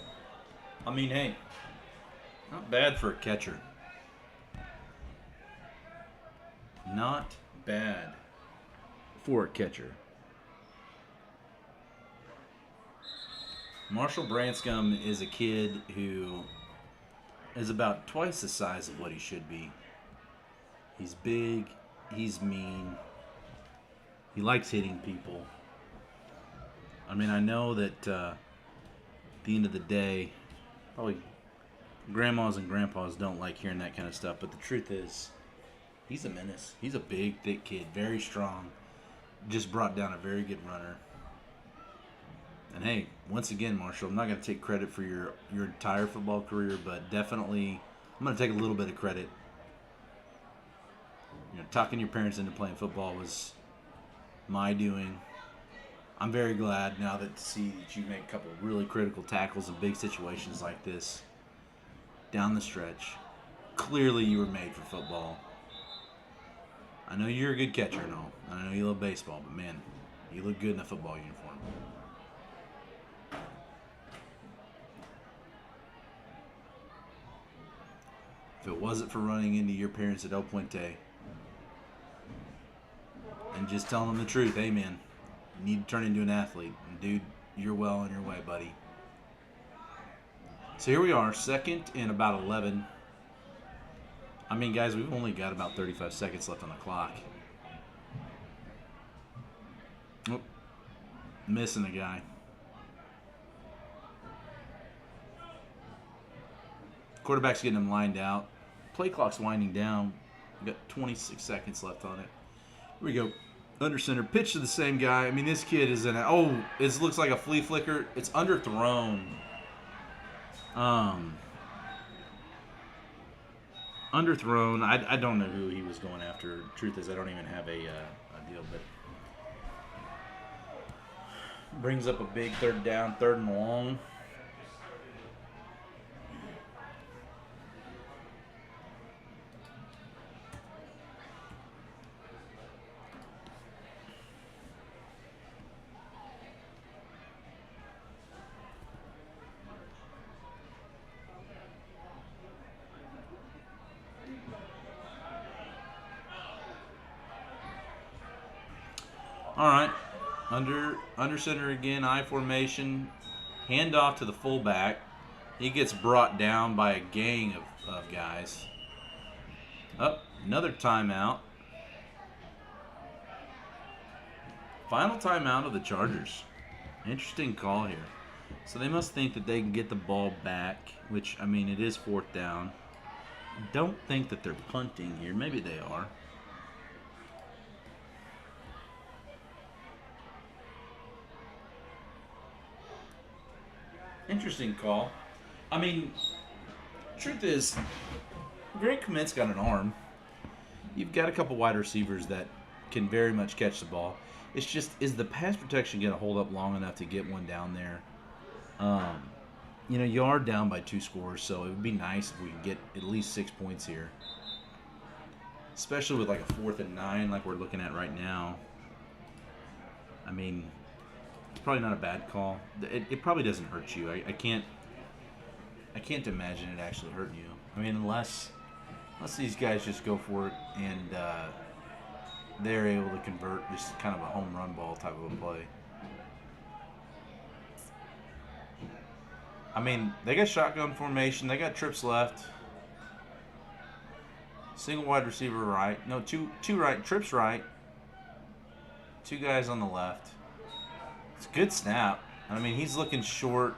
Speaker 1: I mean, hey, not bad for a catcher. Not bad for a catcher. Marshall Branscombe is a kid who is about twice the size of what he should be. He's big. He's mean. He likes hitting people. I mean, I know that at the end of the day, probably grandmas and grandpas don't like hearing that kind of stuff, but the truth is, he's a menace. He's a big, thick kid, very strong, just brought down a very good runner. And hey, once again, Marshall, I'm not going to take credit for your entire football career, but definitely I'm going to take a little bit of credit. You know, talking your parents into playing football was my doing. I'm very glad now to see that you make a couple of really critical tackles in big situations like this down the stretch. Clearly you were made for football. I know you're a good catcher and all. I know you love baseball, but man, you look good in a football uniform. If it wasn't for running into your parents at El Puente and just telling them the truth, hey man, you need to turn into an athlete. And dude, you're well on your way, buddy. So here we are, second and about 11. I mean, guys, we've only got about 35 seconds left on the clock. Oh, missing a guy. Quarterback's getting him lined out. Play clock's winding down. We've got 26 seconds left on it. Here we go. Under center. Pitch to the same guy. I mean, this kid is in a... Oh, it looks like a flea flicker. It's underthrown. Underthrown. I don't know who he was going after. Truth is, I don't even have a deal, but brings up a big third down, third and long. All right, under center again, I formation, handoff to the fullback. He gets brought down by a gang of guys. Up, another timeout. Final timeout of the Chargers. Interesting call here. So they must think that they can get the ball back, which, I mean, it is fourth down. Don't think that they're punting here. Maybe they are. Interesting call. I mean, truth is, Greg Clement's got an arm. You've got a couple wide receivers that can very much catch the ball. It's just, is the pass protection going to hold up long enough to get one down there? You know, you are down by 2 scores, so it would be nice if we could get at least 6 points here. Especially with like a 4th and 9 like we're looking at right now. I mean... It's probably not a bad call. It probably doesn't hurt you. I can't imagine it actually hurting you. I mean, unless these guys just go for it and they're able to convert just kind of a home run ball type of a play. I mean, they got shotgun formation. They got trips left. Single wide receiver right. No, two right. Trips right. 2 guys on the left. It's a good snap. I mean, he's looking short.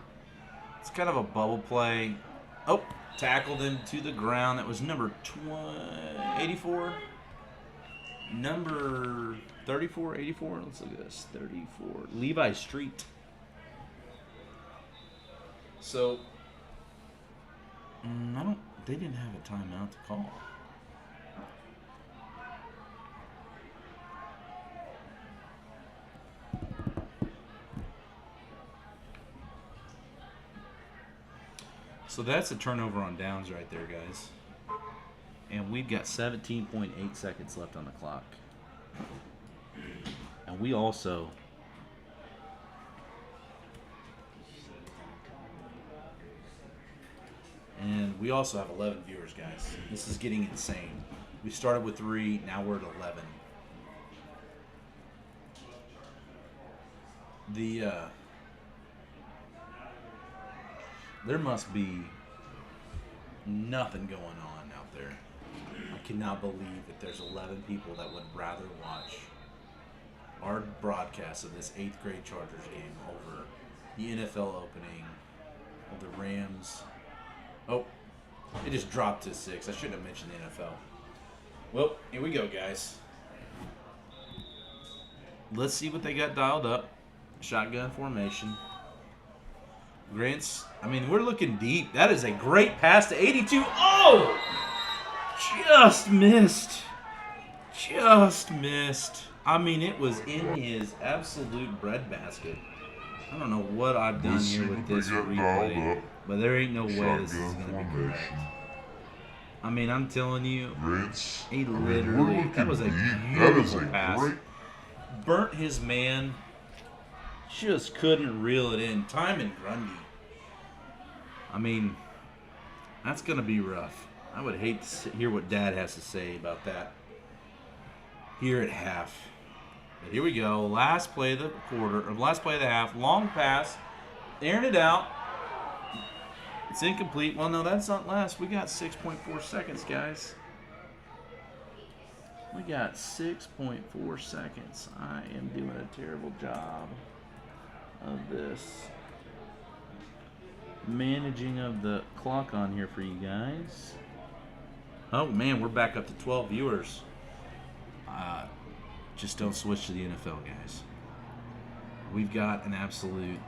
Speaker 1: It's kind of a bubble play. Oh, tackled him to the ground. That was number 84. Number 34, 84. Let's look at this. 34. Levi Street. So, they didn't have a timeout to call. So that's a turnover on downs right there, guys. And we've got 17.8 seconds left on the clock. And we also... have 11 viewers, guys. This is getting insane. We started with 3, now we're at 11. There must be nothing going on out there. I cannot believe that there's 11 people that would rather watch our broadcast of this 8th grade Chargers game over the NFL opening of the Rams. Oh, it just dropped to 6. I shouldn't have mentioned the NFL. Well, here we go, guys. Let's see what they got dialed up. Shotgun formation. Grant's, I mean, we're looking deep. That is a great pass to 82. Oh! Just missed. Just missed. I mean, it was in his absolute breadbasket. I don't know what I've done here with this replay, but there ain't no way this is going to be correct. I mean, I'm telling you,
Speaker 2: Grants.
Speaker 1: he
Speaker 2: I mean,
Speaker 1: literally,
Speaker 2: we're
Speaker 1: that was a
Speaker 2: looking deep. That is
Speaker 1: beautiful
Speaker 2: a
Speaker 1: pass.
Speaker 2: great.
Speaker 1: Burnt his man. Just couldn't reel it in. Timon Grundy. I mean, that's going to be rough. I would hate to hear what Dad has to say about that here at half. But here we go. Last play of the quarter, or last play of the half. Long pass. Airing it out. It's incomplete. Well, no, that's not last. We got 6.4 seconds, guys. We got 6.4 seconds. I am doing a terrible job of this managing of the clock on here for you guys. Oh, man, we're back up to 12 viewers. Just don't switch to the NFL, guys. We've got an absolute...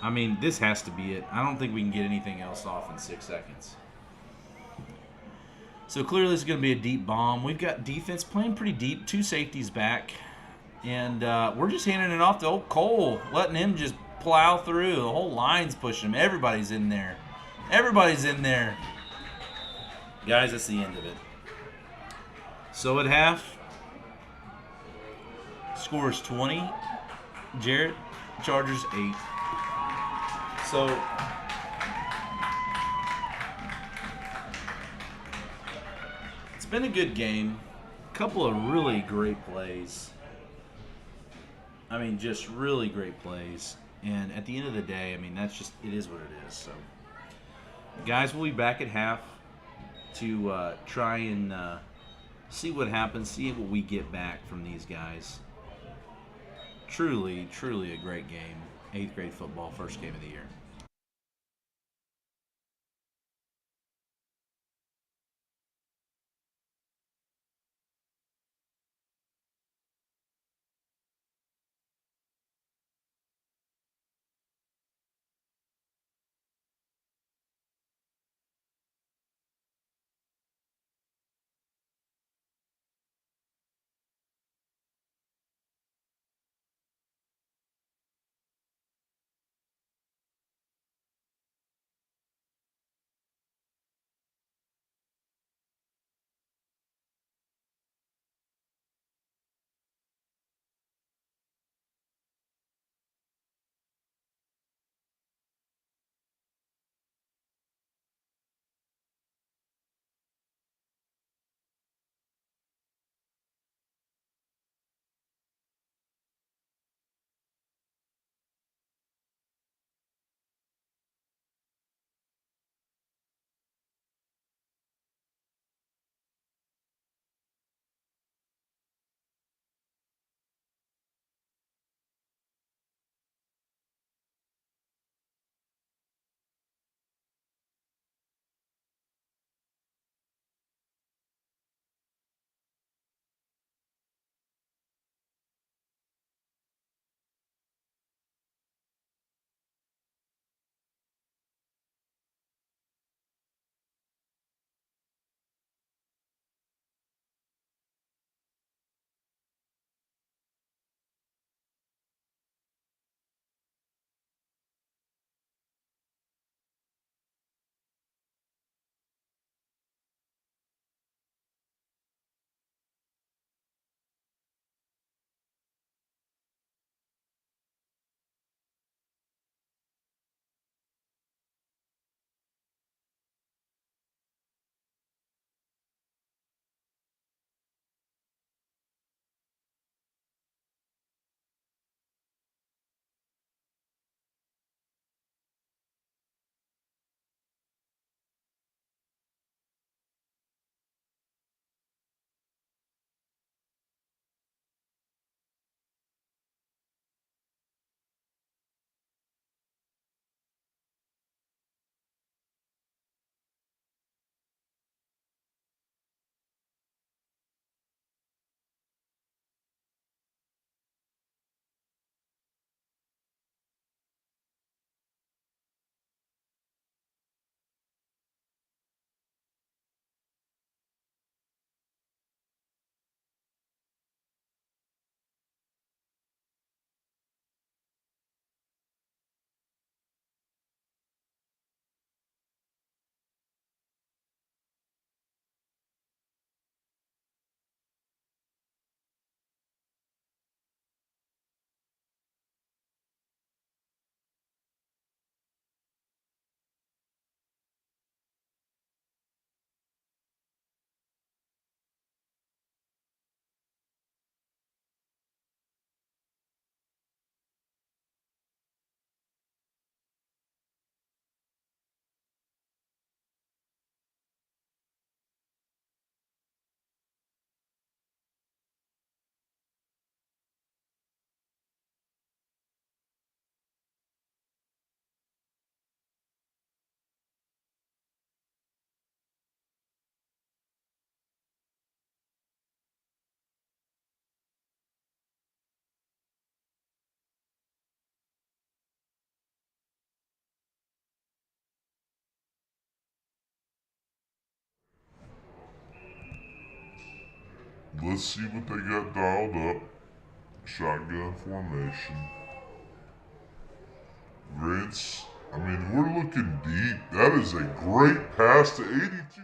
Speaker 1: I mean, this has to be it. I don't think we can get anything else off in 6 seconds. So clearly this is going to be a deep bomb. We've got defense playing pretty deep. 2 safeties back. And we're just handing it off to old Cole, letting him just plow through. The whole line's pushing him. Everybody's in there. Everybody's in there. Guys, that's the end of it. So at half, scores 20. Jarret, Chargers 8. So it's been a good game. A couple of really great plays. I mean, just really great plays. And at the end of the day, I mean, that's just, it is what it is. So, guys, we'll be back at half to try and see what happens, see what we get back from these guys. Truly, truly a great game. 8th grade football, first game of the year.
Speaker 2: let's see what they got dialed up. Shotgun formation. Grants. I mean, we're looking deep. That is a great pass to 82.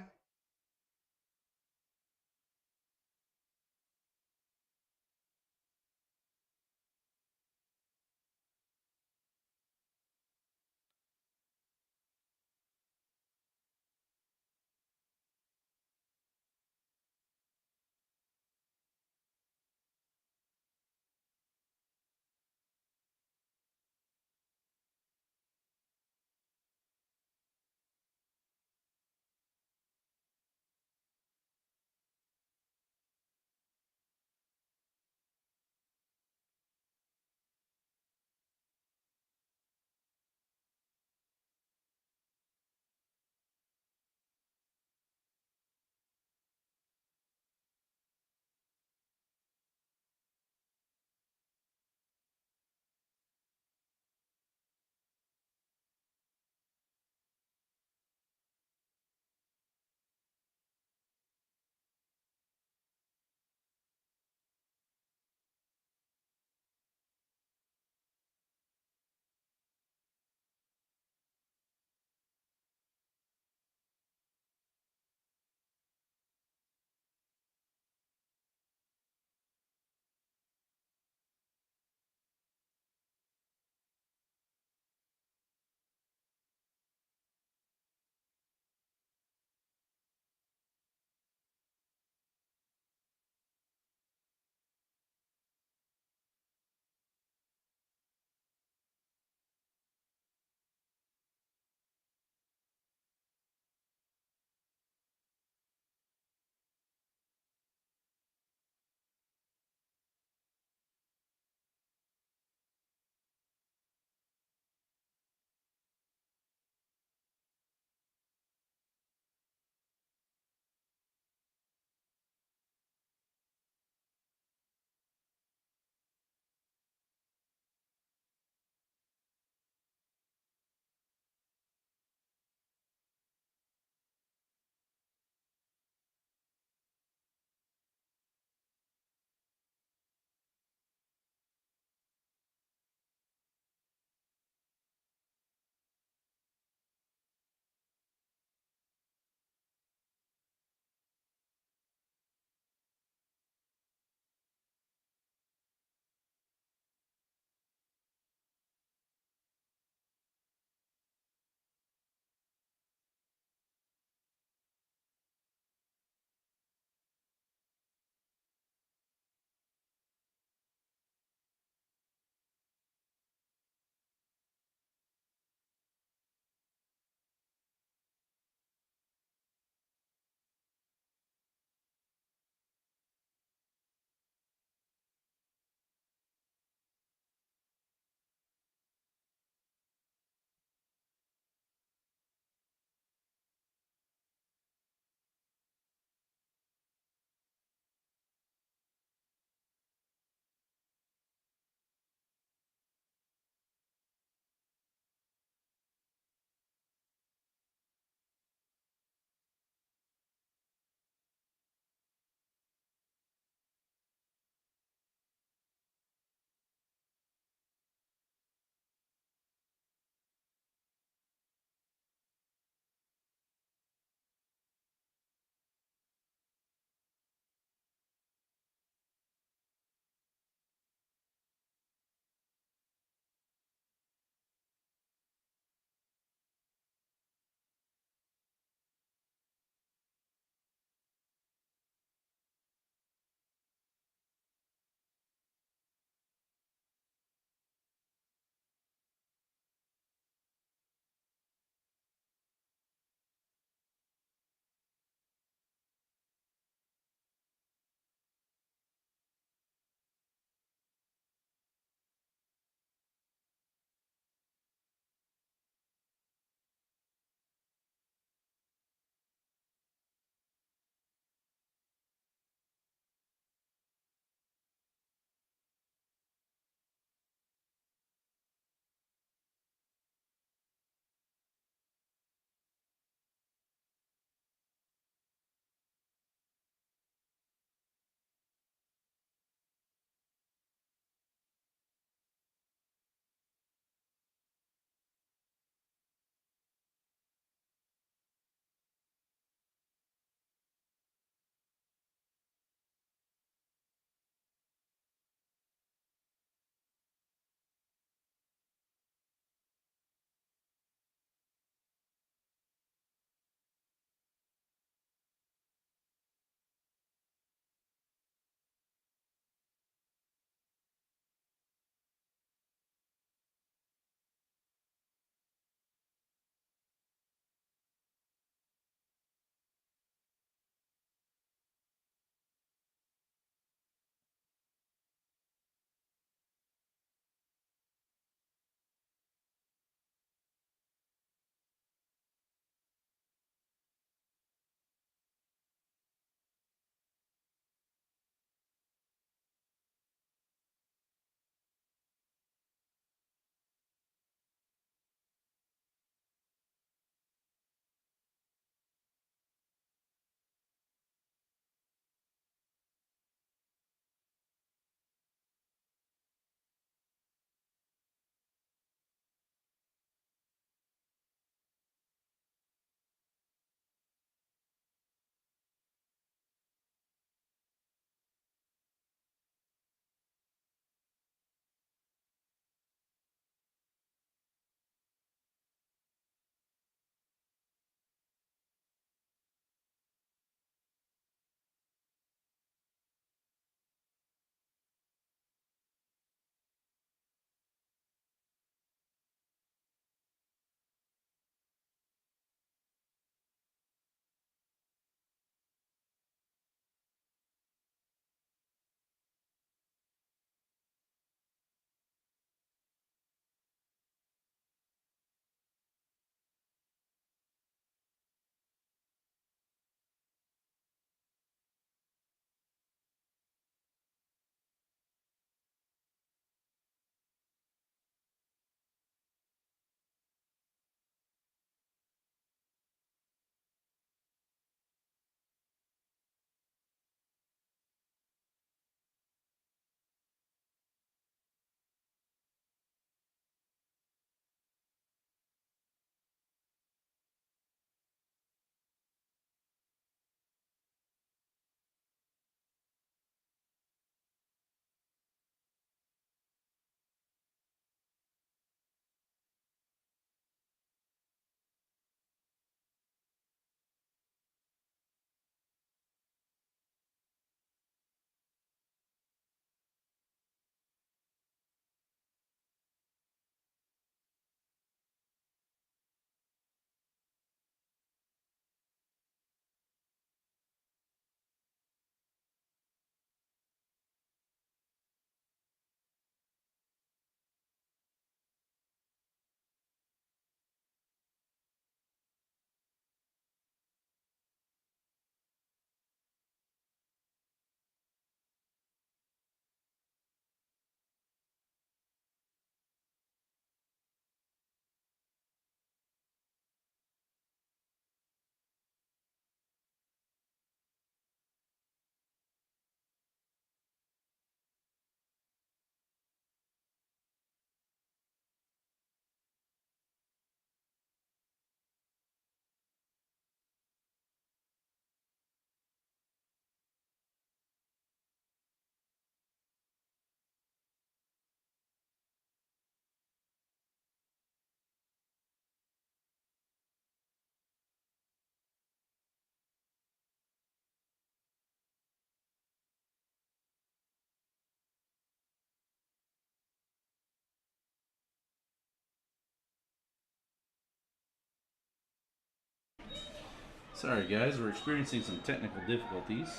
Speaker 1: Sorry, guys, we're experiencing some technical difficulties.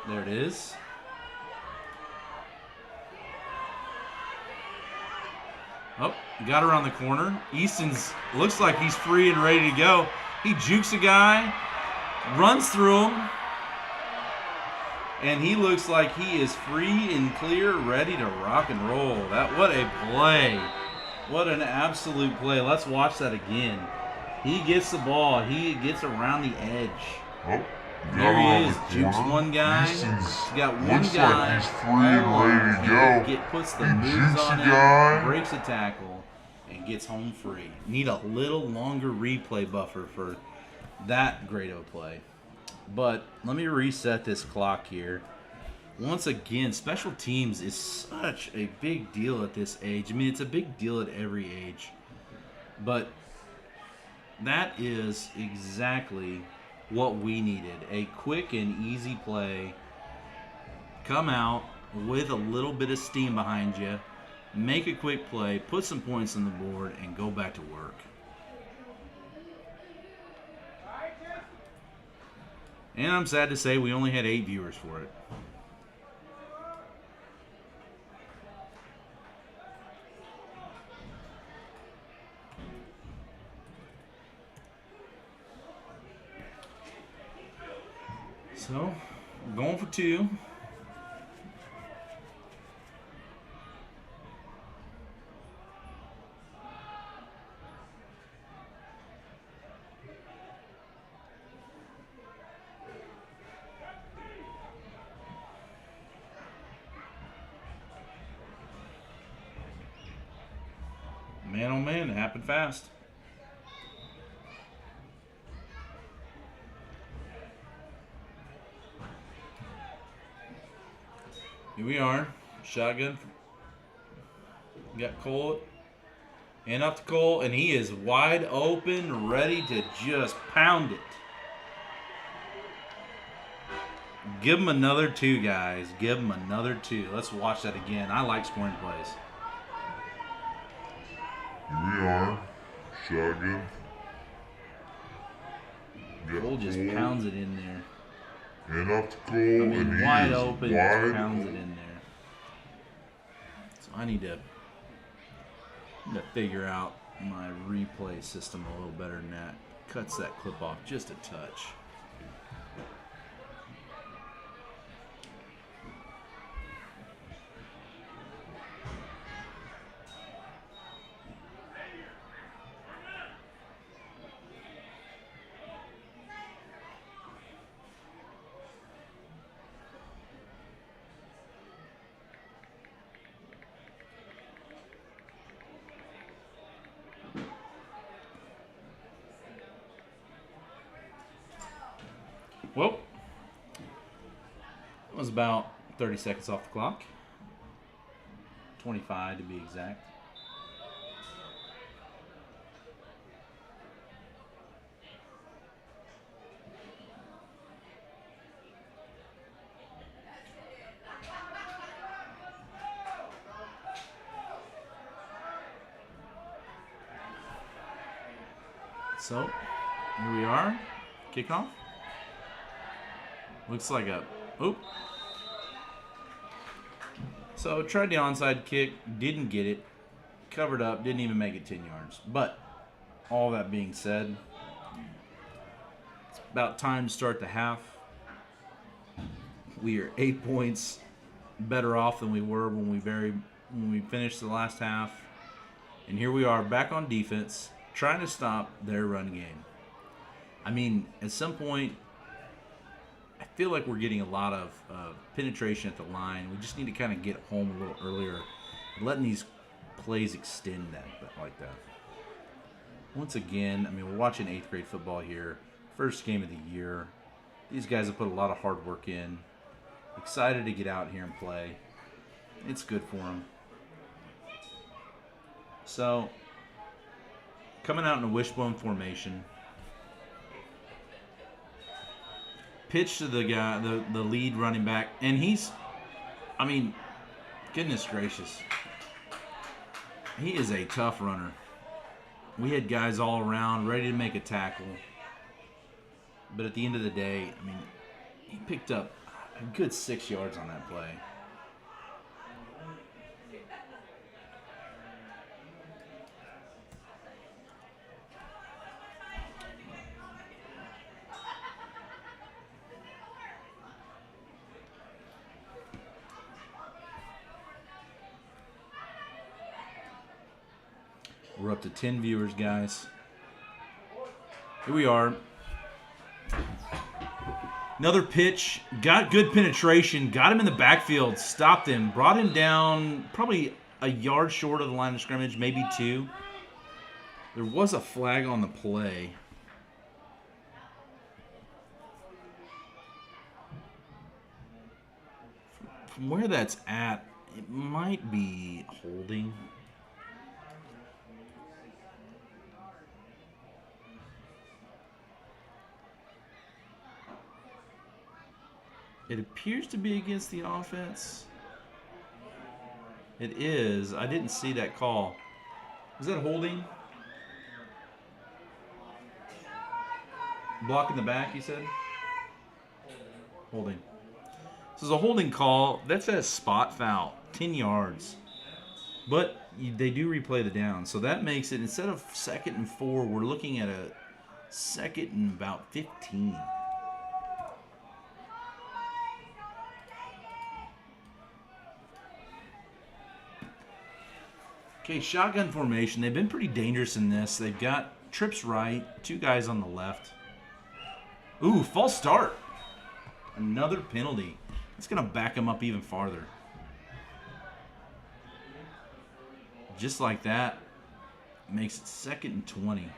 Speaker 1: There it is. Oh, got around the corner. Easton's looks like he's free and ready to go. He jukes a guy, runs through him, and he looks like he is free and clear, ready to rock and roll. What a play. What an absolute play. Let's watch that again. He gets the ball. He gets around the edge.
Speaker 2: Oh,
Speaker 1: there he is. Jukes one guy. He's got one guy.
Speaker 2: Like he's free and ready to go.
Speaker 1: Puts the moves on him, breaks a tackle, and gets home free. Need a little longer replay buffer for that great of a play. But let me reset this clock here. Once again, special teams is such a big deal at this age. I mean, it's a big deal at every age. But that is exactly what we needed. A quick and easy play. Come out with a little bit of steam behind you. Make a quick play. Put some points on the board and go back to work. And I'm sad to say we only had 8 viewers for it. So, we're going for 2. Man, oh man, it happened fast. Here we are, shotgun. Got Cole, and up to Cole, and he is wide open, ready to just pound it. Give him another 2, guys. Give him another 2. Let's watch that again. I like scoring plays.
Speaker 2: Here we are, shotgun.
Speaker 1: Cole just pounds it in there.
Speaker 2: And up to Cole,
Speaker 1: and wide open, just pounds it in there. So I need to figure out my replay system a little better than that. Cuts that clip off just a touch. Well, it was about 30 seconds off the clock. 25 to be exact. So, here we are. Kickoff. Looks like a, oop. So tried the onside kick, didn't get it, covered up, didn't even make it 10 yards. But all that being said, it's about time to start the half. We are 8 points better off than we were when we finished the last half. And here we are back on defense, trying to stop their run game. I mean, at some point, I feel like we're getting a lot of penetration at the line. We just need to kind of get home a little earlier, letting these plays extend like that. Once again, I mean, we're watching 8th grade football here. First game of the year. These guys have put a lot of hard work in. Excited to get out here and play. It's good for them. So, coming out in a wishbone formation. Pitch to the guy, the lead running back, and he's, I mean, goodness gracious. He is a tough runner. We had guys all around ready to make a tackle. But at the end of the day, I mean, he picked up a good 6 yards on that play. We're up to 10 viewers, guys. Here we are. Another pitch. Got good penetration. Got him in the backfield. Stopped him. Brought him down probably a yard short of the line of scrimmage, maybe 2. There was a flag on the play. From where that's at, it might be holding. It appears to be against the offense. It is. I didn't see that call. Is that holding? Blocking the back, you said? Holding. This is a holding call. That's a spot foul. 10 yards. But they do replay the down. So that makes it, instead of 2nd and 4, we're looking at a 2nd and about 15. Okay, shotgun formation. They've been pretty dangerous in this. They've got trips right, 2 guys on the left. Ooh, false start. Another penalty. It's going to back them up even farther. Just like that, makes it 2nd and 20.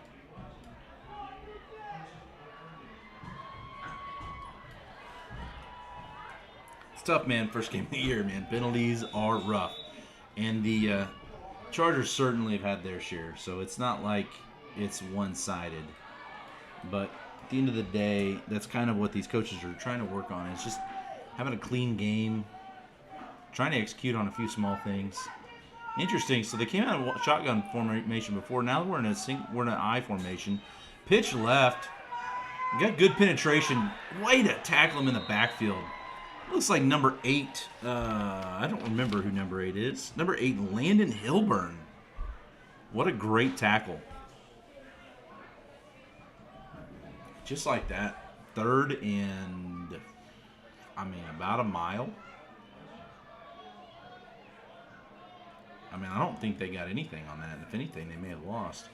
Speaker 1: It's tough, man. First game of the year, man. Penalties are rough. And the Chargers certainly have had their share, so it's not like it's one-sided. But at the end of the day, that's kind of what these coaches are trying to work on. It's just having a clean game, trying to execute on a few small things. Interesting. So they came out of shotgun formation before. Now we're in an I formation. Pitch left. We got good penetration. Way to tackle him in the backfield. Looks like number 8. I don't remember who number 8 is. Number 8, Landon Hilburn. What a great tackle. Just like that. 3rd and, about a mile. I don't think they got anything on that. If anything, they may have lost.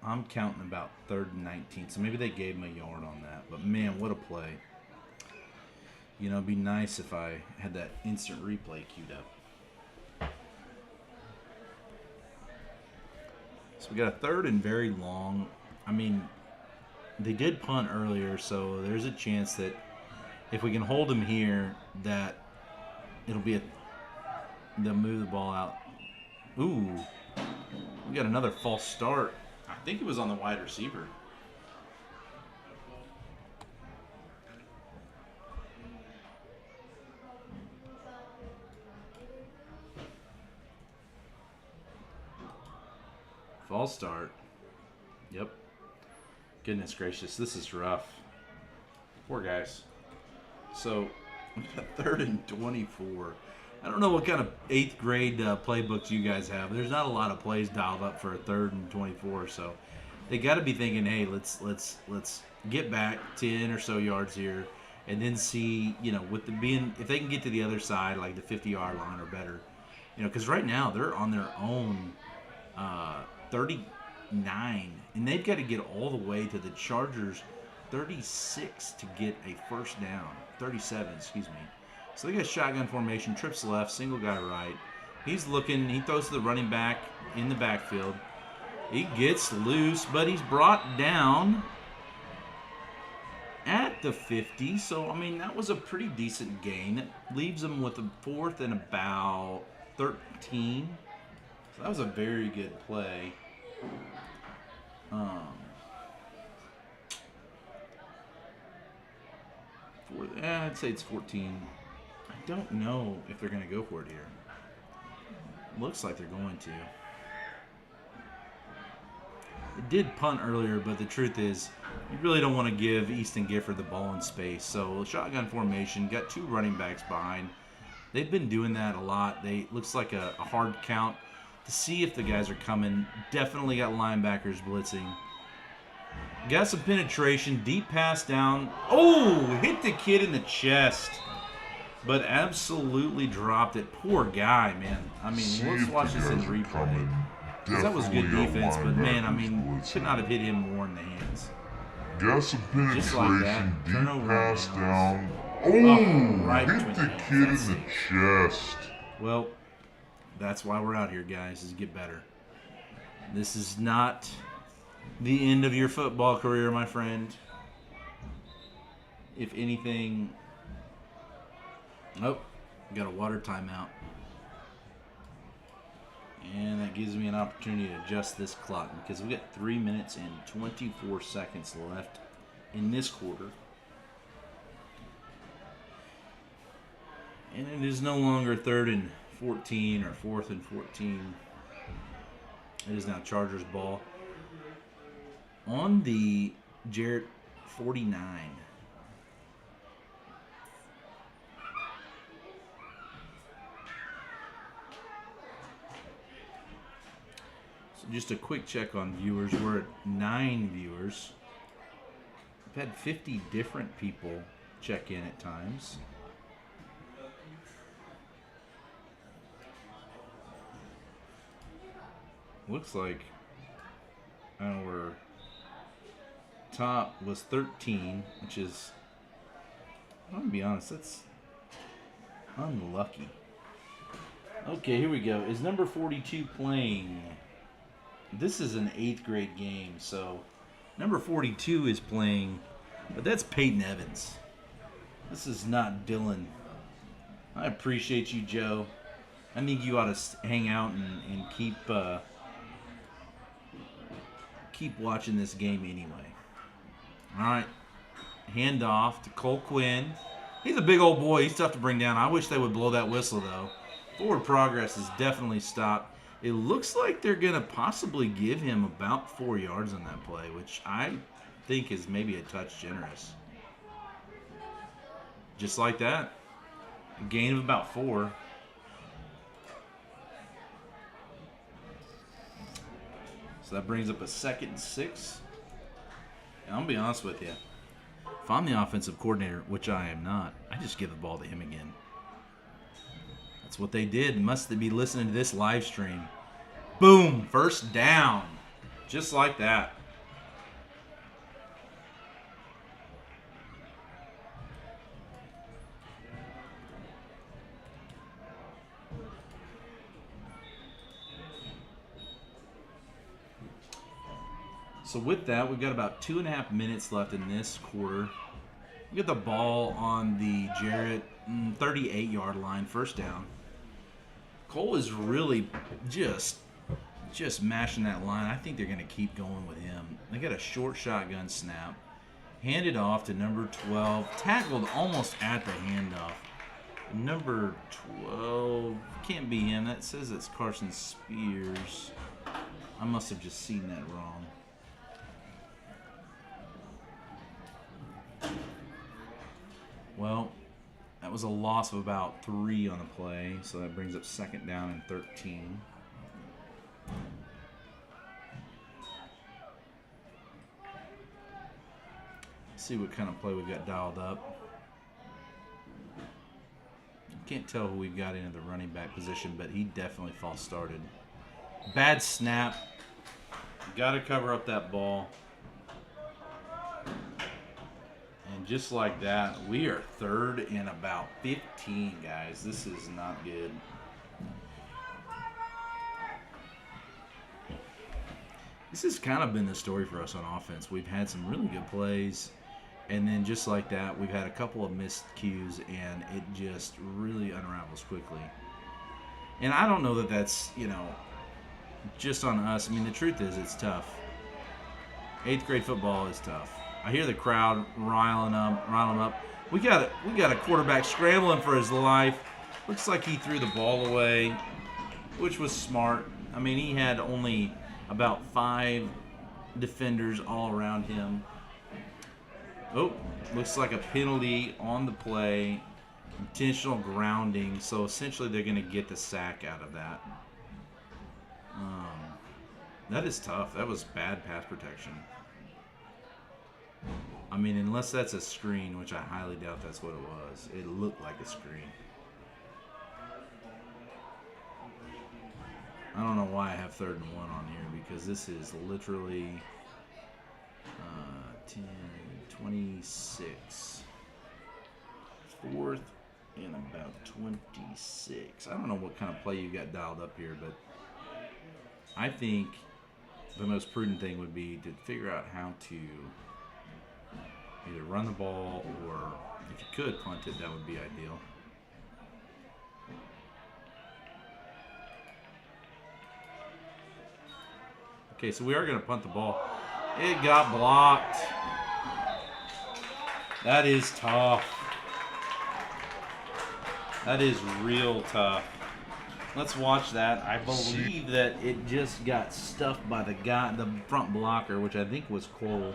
Speaker 1: I'm counting about 3rd and 19, so maybe they gave him a yard on that. But, man, what a play. You know, it'd be nice if I had that instant replay queued up. So we got a 3rd and very long. They did punt earlier, so there's a chance that if we can hold them here, that it'll be they'll move the ball out. Ooh, we got another false start. I think it was on the wide receiver. False start. Yep. Goodness gracious, this is rough. Poor guys. So, 3rd and 24. I don't know what kind of 8th grade playbooks you guys have. There's not a lot of plays dialed up for a 3rd and 24, so they got to be thinking, hey, let's get back 10 or so yards here, and then see, with if they can get to the other side, like the 50-yard line or better, because right now they're on their own 39, and they've got to get all the way to the Chargers 36 to get a first down. 37, excuse me. So they got shotgun formation, trips left, single guy right. He's looking, he throws to the running back in the backfield. He gets loose, but he's brought down at the 50. So, that was a pretty decent gain. It leaves him with a 4th and about 13. So that was a very good play. I'd say it's 14. don't know if they're going to go for it here. Looks like they're going to. It did punt earlier, but the truth is, you really don't want to give Easton Gifford the ball in space. So shotgun formation, got 2 running backs behind. They've been doing that a lot. Looks like a hard count to see if the guys are coming. Definitely got linebackers blitzing. Got some penetration, deep pass down. Oh, hit the kid in the chest. But absolutely dropped it. Poor guy, man. I mean, let's watch this in replay. That was good defense, but man, I mean, could not have hit him more in the hands.
Speaker 2: Got some penetration,
Speaker 1: just like that.
Speaker 2: deep
Speaker 1: Turnover
Speaker 2: pass down.
Speaker 1: Right
Speaker 2: Hit the kid in the chest.
Speaker 1: Well, that's why we're out here, guys, is to get better. This is not the end of your football career, my friend. If anything... Oh, got a water timeout. And that gives me an opportunity to adjust this clock because we got 3 minutes and 24 seconds left in this quarter. And it is no longer 3rd and 14 or 4th and 14. It is now Chargers ball. On the Jarret 49. So just a quick check on viewers. We're at 9 viewers. We've had 50 different people check in at times. Looks like our top was 13, which is, I'm going to be honest, that's unlucky. Okay, here we go. Is number 42 playing? This is an 8th grade game, so number 42 is playing, but that's Peyton Evans. This is not Dylan. I appreciate you, Joe. I think you ought to hang out and keep watching this game anyway. All right, hand off to Cole Quinn. He's a big old boy. He's tough to bring down. I wish they would blow that whistle, though. Forward progress is definitely stopped. It looks like they're going to possibly give him about 4 yards on that play, which I think is maybe a touch generous. Just like that. A gain of about 4. So that brings up a 2nd and 6. And I'll be honest with you. If I'm the offensive coordinator, which I am not, I just give the ball to him again. That's what they did. Must be listening to this live stream. Boom, first down. Just like that. So with that, we've got about 2.5 minutes left in this quarter. We get the ball on the Jarret 38-yard line, first down. Cole is really just mashing that line. I think they're going to keep going with him. They got a short shotgun snap. Handed off to number 12. Tackled almost at the handoff. Number 12, can't be him. That says it's Carson Spears. I must have just seen that wrong. Well, that was a loss of about 3 on the play, so that brings up 2nd down and 13. Let's see what kind of play we've got dialed up. Can't tell who we've got into the running back position, but he definitely false started. Bad snap. Got to cover up that ball. And just like that, we are 3rd and about 15, guys. This is not good. This has kind of been the story for us on offense. We've had some really good plays, and then just like that, we've had a couple of missed cues, and it just really unravels quickly. And I don't know that that's, just on us. I mean, the truth is it's tough. 8th grade football is tough. I hear the crowd riling them up. We got a quarterback scrambling for his life. Looks like he threw the ball away, which was smart. I mean, he had only about 5 defenders all around him. Oh, looks like a penalty on the play. Intentional grounding. So essentially they're going to get the sack out of that. That is tough. That was bad pass protection. I mean, unless that's a screen, which I highly doubt that's what it was. It looked like a screen. I don't know why I have 3rd and 1 on here, because this is literally 10, 26. 4th and about 26. I don't know what kind of play you got dialed up here, but I think the most prudent thing would be to figure out how to either run the ball, or if you could punt it, that would be ideal. Okay, so we are going to punt the ball. It got blocked. That is tough. That is real tough. Let's watch that. I believe that it just got stuffed by the front blocker, which I think was Cole.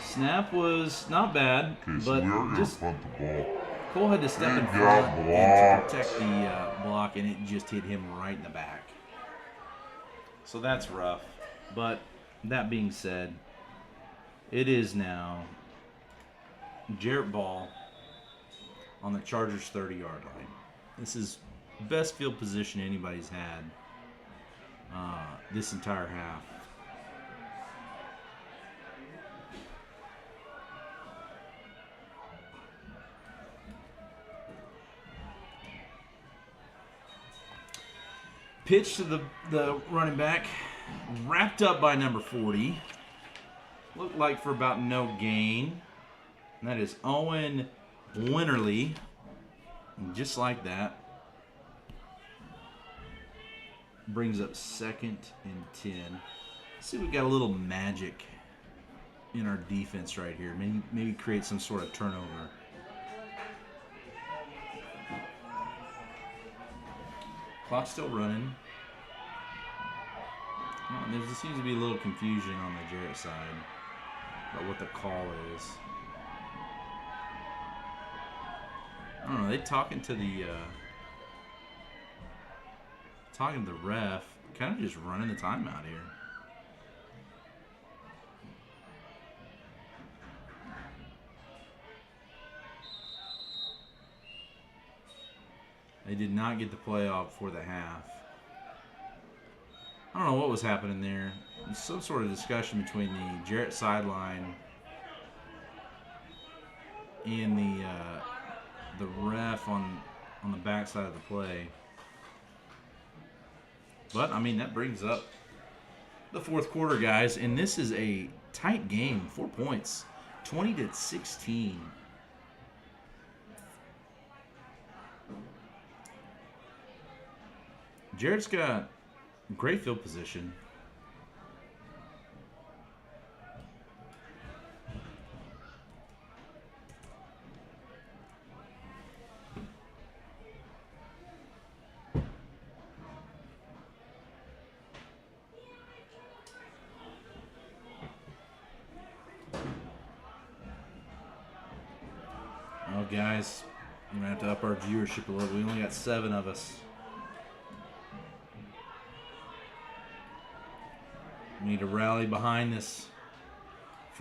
Speaker 1: Snap was not bad, but just
Speaker 2: punt the ball.
Speaker 1: Cole had to step in front and to protect the block, and it just hit him right in the back. So that's rough. But that being said, it is now Jarret ball on the Chargers' 30-yard line. This is best field position anybody's had this entire half. Pitch to the running back, wrapped up by number 40. Looked like for about no gain. And that is Owen Winterly. And just like that. Brings up 2nd and 10. Let's see if we got a little magic in our defense right here. Maybe create some sort of turnover. Clock's still running. There seems to be a little confusion on the Jarret side about what the call is. I don't know. They talking to the ref, kind of just running the timeout here. They did not get the play off before the half. I don't know what was happening there. There's some sort of discussion between the Jarret sideline and the ref on the backside of the play. But, I mean, that brings up the 4th quarter, guys. And this is a tight game. 4 points. 20-16. Jarrett's got great field position. Well, guys, we're going to have to up our viewership a little. We only got 7 of us. We need to rally behind this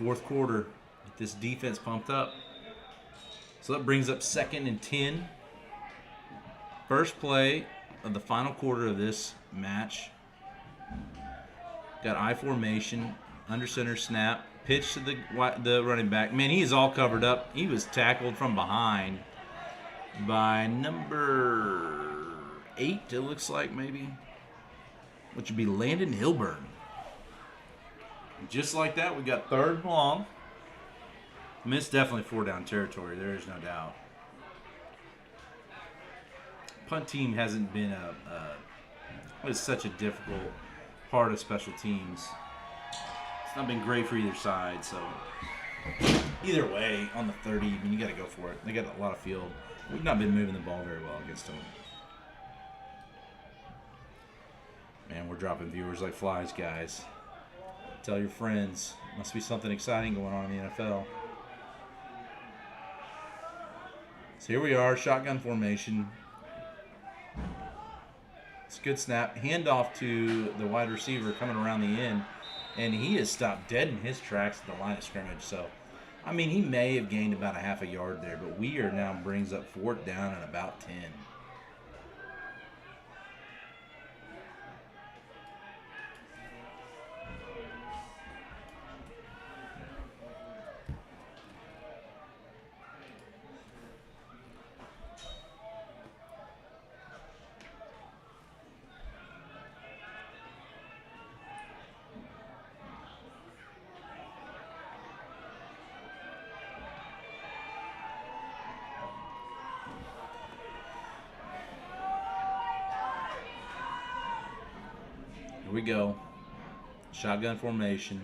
Speaker 1: 4th quarter. Get this defense pumped up. So that brings up 2nd and 10. First play of the final quarter of this match. Got I formation, under center snap, pitch to the running back. Man, he is all covered up. He was tackled from behind by number 8, it looks like, maybe, which would be Landon Hilburn. Just like that, we got 3rd and long. I mean, it's definitely 4-down territory. There is no doubt. Punt team hasn't been it's such a difficult part of special teams. It's not been great for either side, so Either way, on the 30, I mean, you got to go for it. They got a lot of field. We've not been moving the ball very well against them. Man, we're dropping viewers like flies, guys. Tell your friends. Must be something exciting going on in the NFL. So here we are, shotgun formation. It's a good snap. Handoff to the wide receiver coming around the end. And he is stopped dead in his tracks at the line of scrimmage. So, I mean, he may have gained about a half a yard there, but we are now brings up 4th down and about 10. Here we go. Shotgun formation.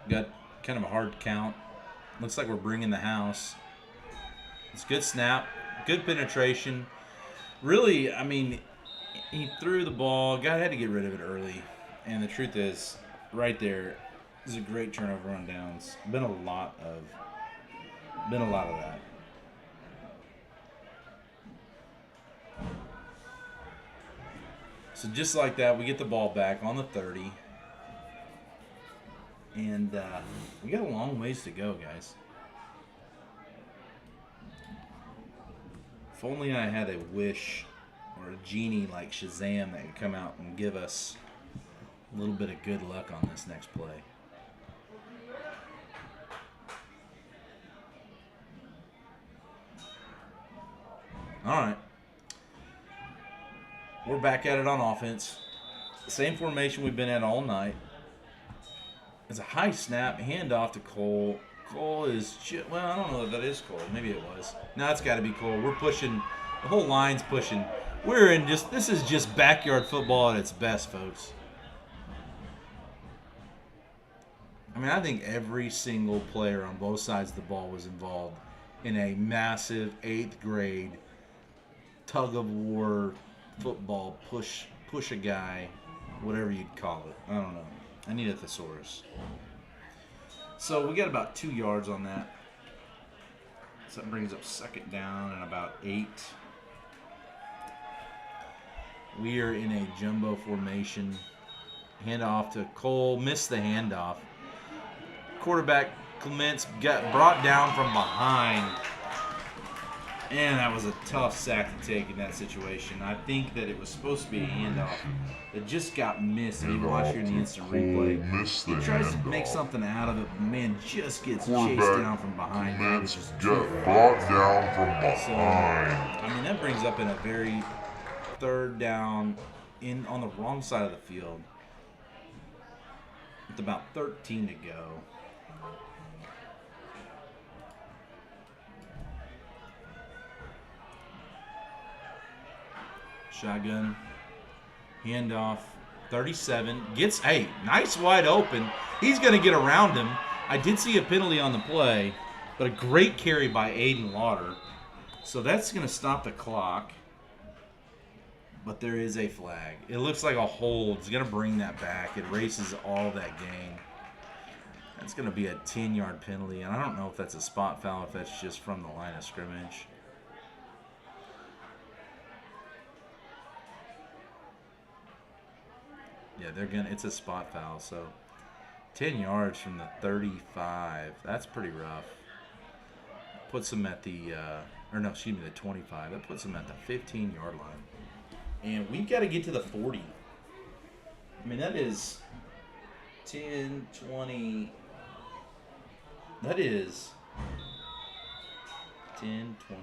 Speaker 1: Got kind of a hard count. Looks like we're bringing the house. It's a good snap. Good penetration. Really, I mean, he threw the ball. Guy had to get rid of it early. And the truth is, right there is a great turnover on downs. Been a lot of that. So just like that, we get the ball back on the 30. And we got a long ways to go, guys. If only I had a wish or a genie like Shazam that could come out and give us a little bit of good luck on this next play. All right. We're back at it on offense. Same formation we've been at all night. It's a high snap, handoff to Cole. Cole is, well, I don't know if that is Cole. Maybe it was. No, it's got to be Cole. We're pushing, the whole line's pushing. We're in just, this is just backyard football at its best, folks. I mean, I think every single player on both sides of the ball was involved in a massive 8th grade tug of war football, push a guy, whatever you'd call it. I don't know. I need a thesaurus. So we got about 2 yards on that. So that brings up 2nd down and about 8. We are in a jumbo formation. Handoff to Cole. Missed the handoff. Quarterback Clements got brought down from behind. And that was a tough sack to take in that situation. I think that it was supposed to be a handoff that just got missed. And you watch here in the instant replay. He tries to make something out of it, but man, just gets chased down from behind.
Speaker 2: Clements got brought down from behind.
Speaker 1: So, I mean, that brings up in a very 3rd down on the wrong side of the field. With about 13 to go. Shotgun, handoff, 37, gets, hey, nice wide open. He's going to get around him. I did see a penalty on the play, but a great carry by Aiden Lauder. So that's going to stop the clock. But there is a flag. It looks like a hold. It's going to bring that back. It erases all that gain. That's going to be a 10-yard penalty, and I don't know if that's a spot foul, if that's just from the line of scrimmage. Yeah, it's a spot foul, so 10 yards from the 35. That's pretty rough. Puts them at the, the 25. That puts them at the 15-yard line. And we've got to get to the 40. I mean, that is 10, 20. That is 10, 20.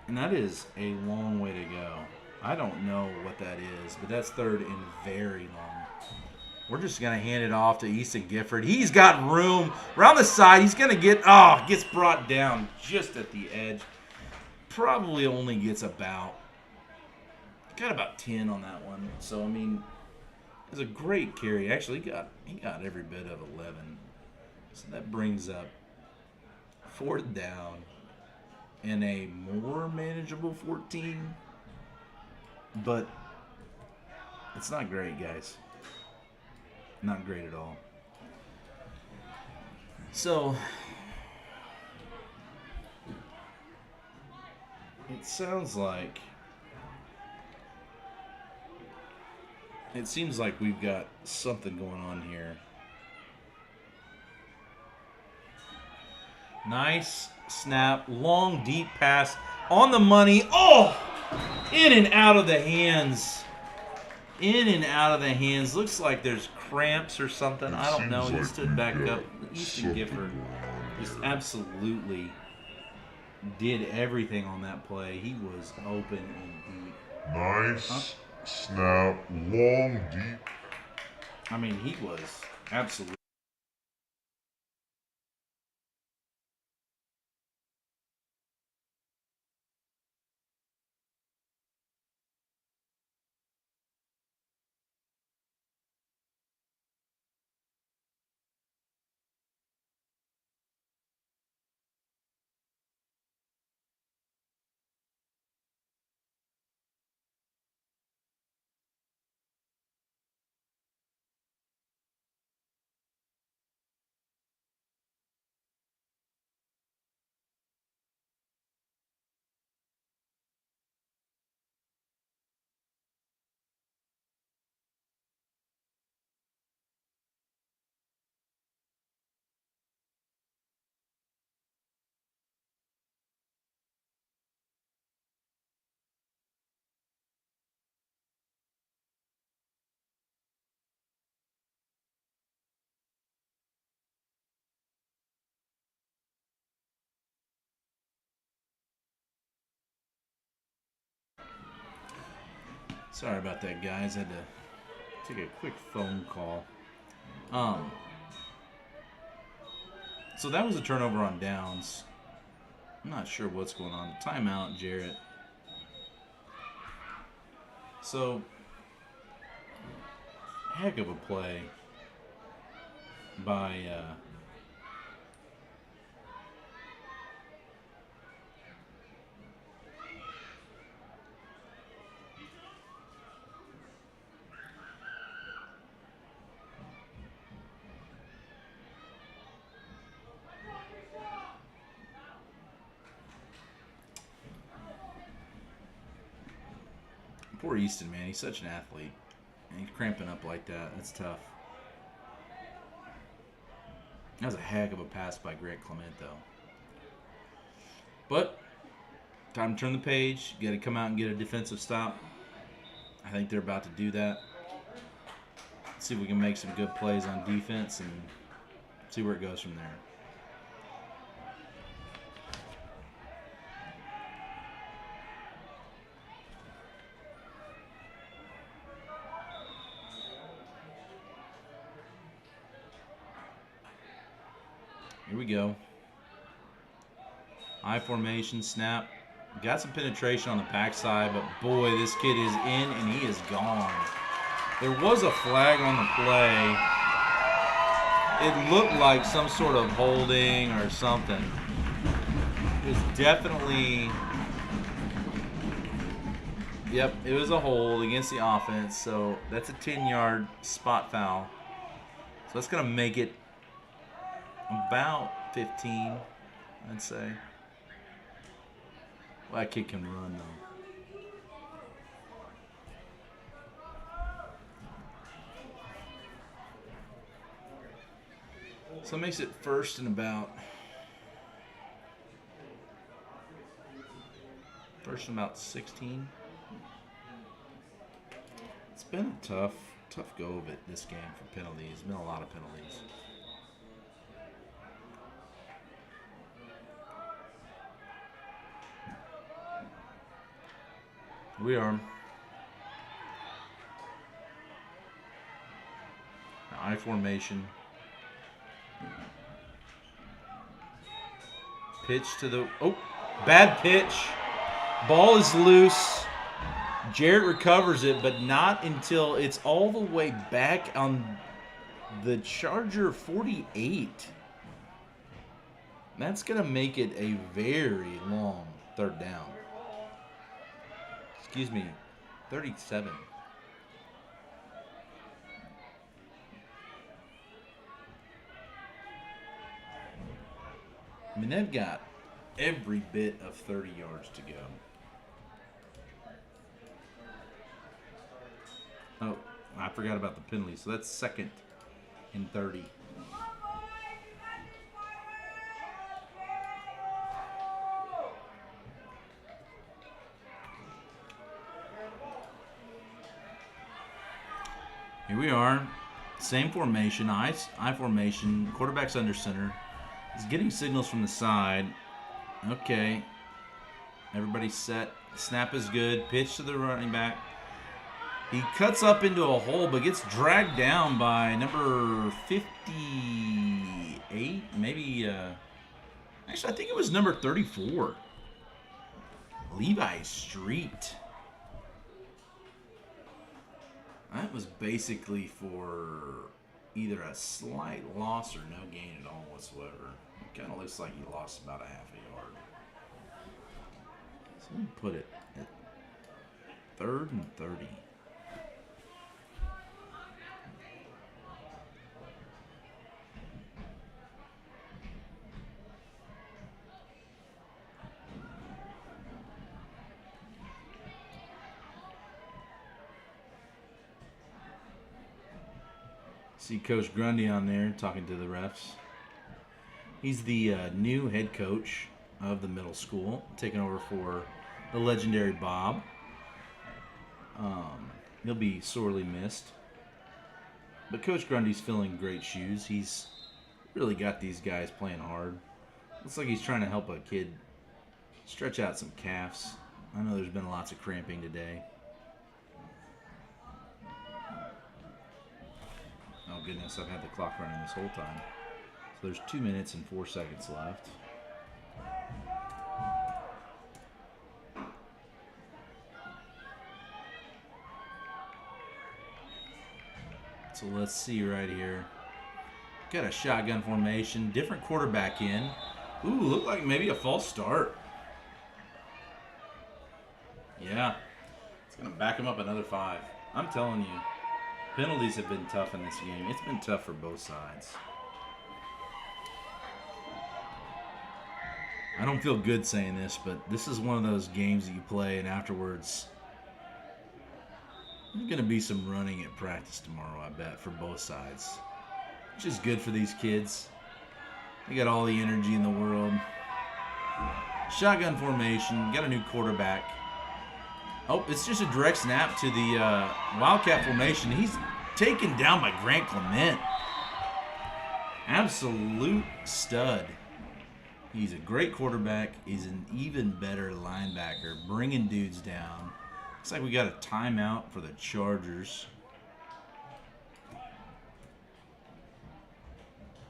Speaker 1: And that is a long way to go. I don't know what that is, but that's 3rd and very long. We're just going to hand it off to Easton Gifford. He's got room around the side. He's going to gets brought down just at the edge. Probably only gets got about 10 on that one. So, I mean, it's a great carry. Actually, he got every bit of 11. So that brings up 4th down and a more manageable 14. But it's not great, guys. Not great at all. So it sounds like it seems like we've got something going on here. Nice snap, long deep pass on the money. Oh, in and out of the hands. In and out of the hands. Looks like there's cramps or something. I don't know. He stood back up. Easton Gifford just absolutely did everything on that play. He was open and deep.
Speaker 2: Nice snap, long, deep.
Speaker 1: I mean, he was absolutely. Sorry about that, guys. I had to take a quick phone call. So that was a turnover on downs. I'm not sure what's going on. Timeout, Jarret. So, heck of a play by poor Easton, man. He's such an athlete. And he's cramping up like that. That's tough. That was a heck of a pass by Greg Clement, though. But, time to turn the page. Got to come out and get a defensive stop. I think they're about to do that. Let's see if we can make some good plays on defense and see where it goes from there. Here we go. I formation, snap. Got some penetration on the backside, but boy, this kid is in and he is gone. There was a flag on the play. It looked like some sort of holding or something. It was definitely... Yep, it was a hold against the offense, so that's a 10-yard spot foul. So that's going to make it about 15, I'd say. Well, that kid can run, though. So it makes it first and about 16. It's been a tough go of it this game for penalties. There's been a lot of penalties. We are. I formation. Pitch to the... Oh, bad pitch. Ball is loose. Jarret recovers it, but not until it's all the way back on the Charger 48. That's going to make it a very long third down. Excuse me, 37. I mean, they've got every bit of 30 yards to go. Oh, I forgot about the penalty. So that's 2nd and 30. Here we are. Same formation, I formation. Quarterback's under center. He's getting signals from the side. Okay. Everybody's set. Snap is good. Pitch to the running back. He cuts up into a hole, but gets dragged down by number 58. Maybe, actually, I think it was number 34. Levi Street. That was basically for either a slight loss or no gain at all whatsoever. It kind of looks like he lost about a half a yard. So let me put it at 3rd and 30. See Coach Grundy on there talking to the refs. He's the new head coach of the middle school, taking over for the legendary Bob. He'll be sorely missed. But Coach Grundy's filling great shoes. He's really got these guys playing hard. Looks like he's trying to help a kid stretch out some calves. I know there's been lots of cramping today. Oh goodness, I've had the clock running this whole time. So there's 2 minutes and 4 seconds left. So let's see right here. Got a shotgun formation, different quarterback in. Ooh, looked like maybe a false start. Yeah, it's gonna back him up another 5. I'm telling you. Penalties have been tough in this game. It's been tough for both sides. I don't feel good saying this, but this is one of those games that you play and afterwards there's going to be some running at practice tomorrow, I bet, for both sides. Which is good for these kids. They got all the energy in the world. Shotgun formation. Got a new quarterback. Oh, it's just a direct snap to the Wildcat formation. He's taken down by Grant Clement. Absolute stud. He's a great quarterback. He's an even better linebacker, bringing dudes down. Looks like we got a timeout for the Chargers. I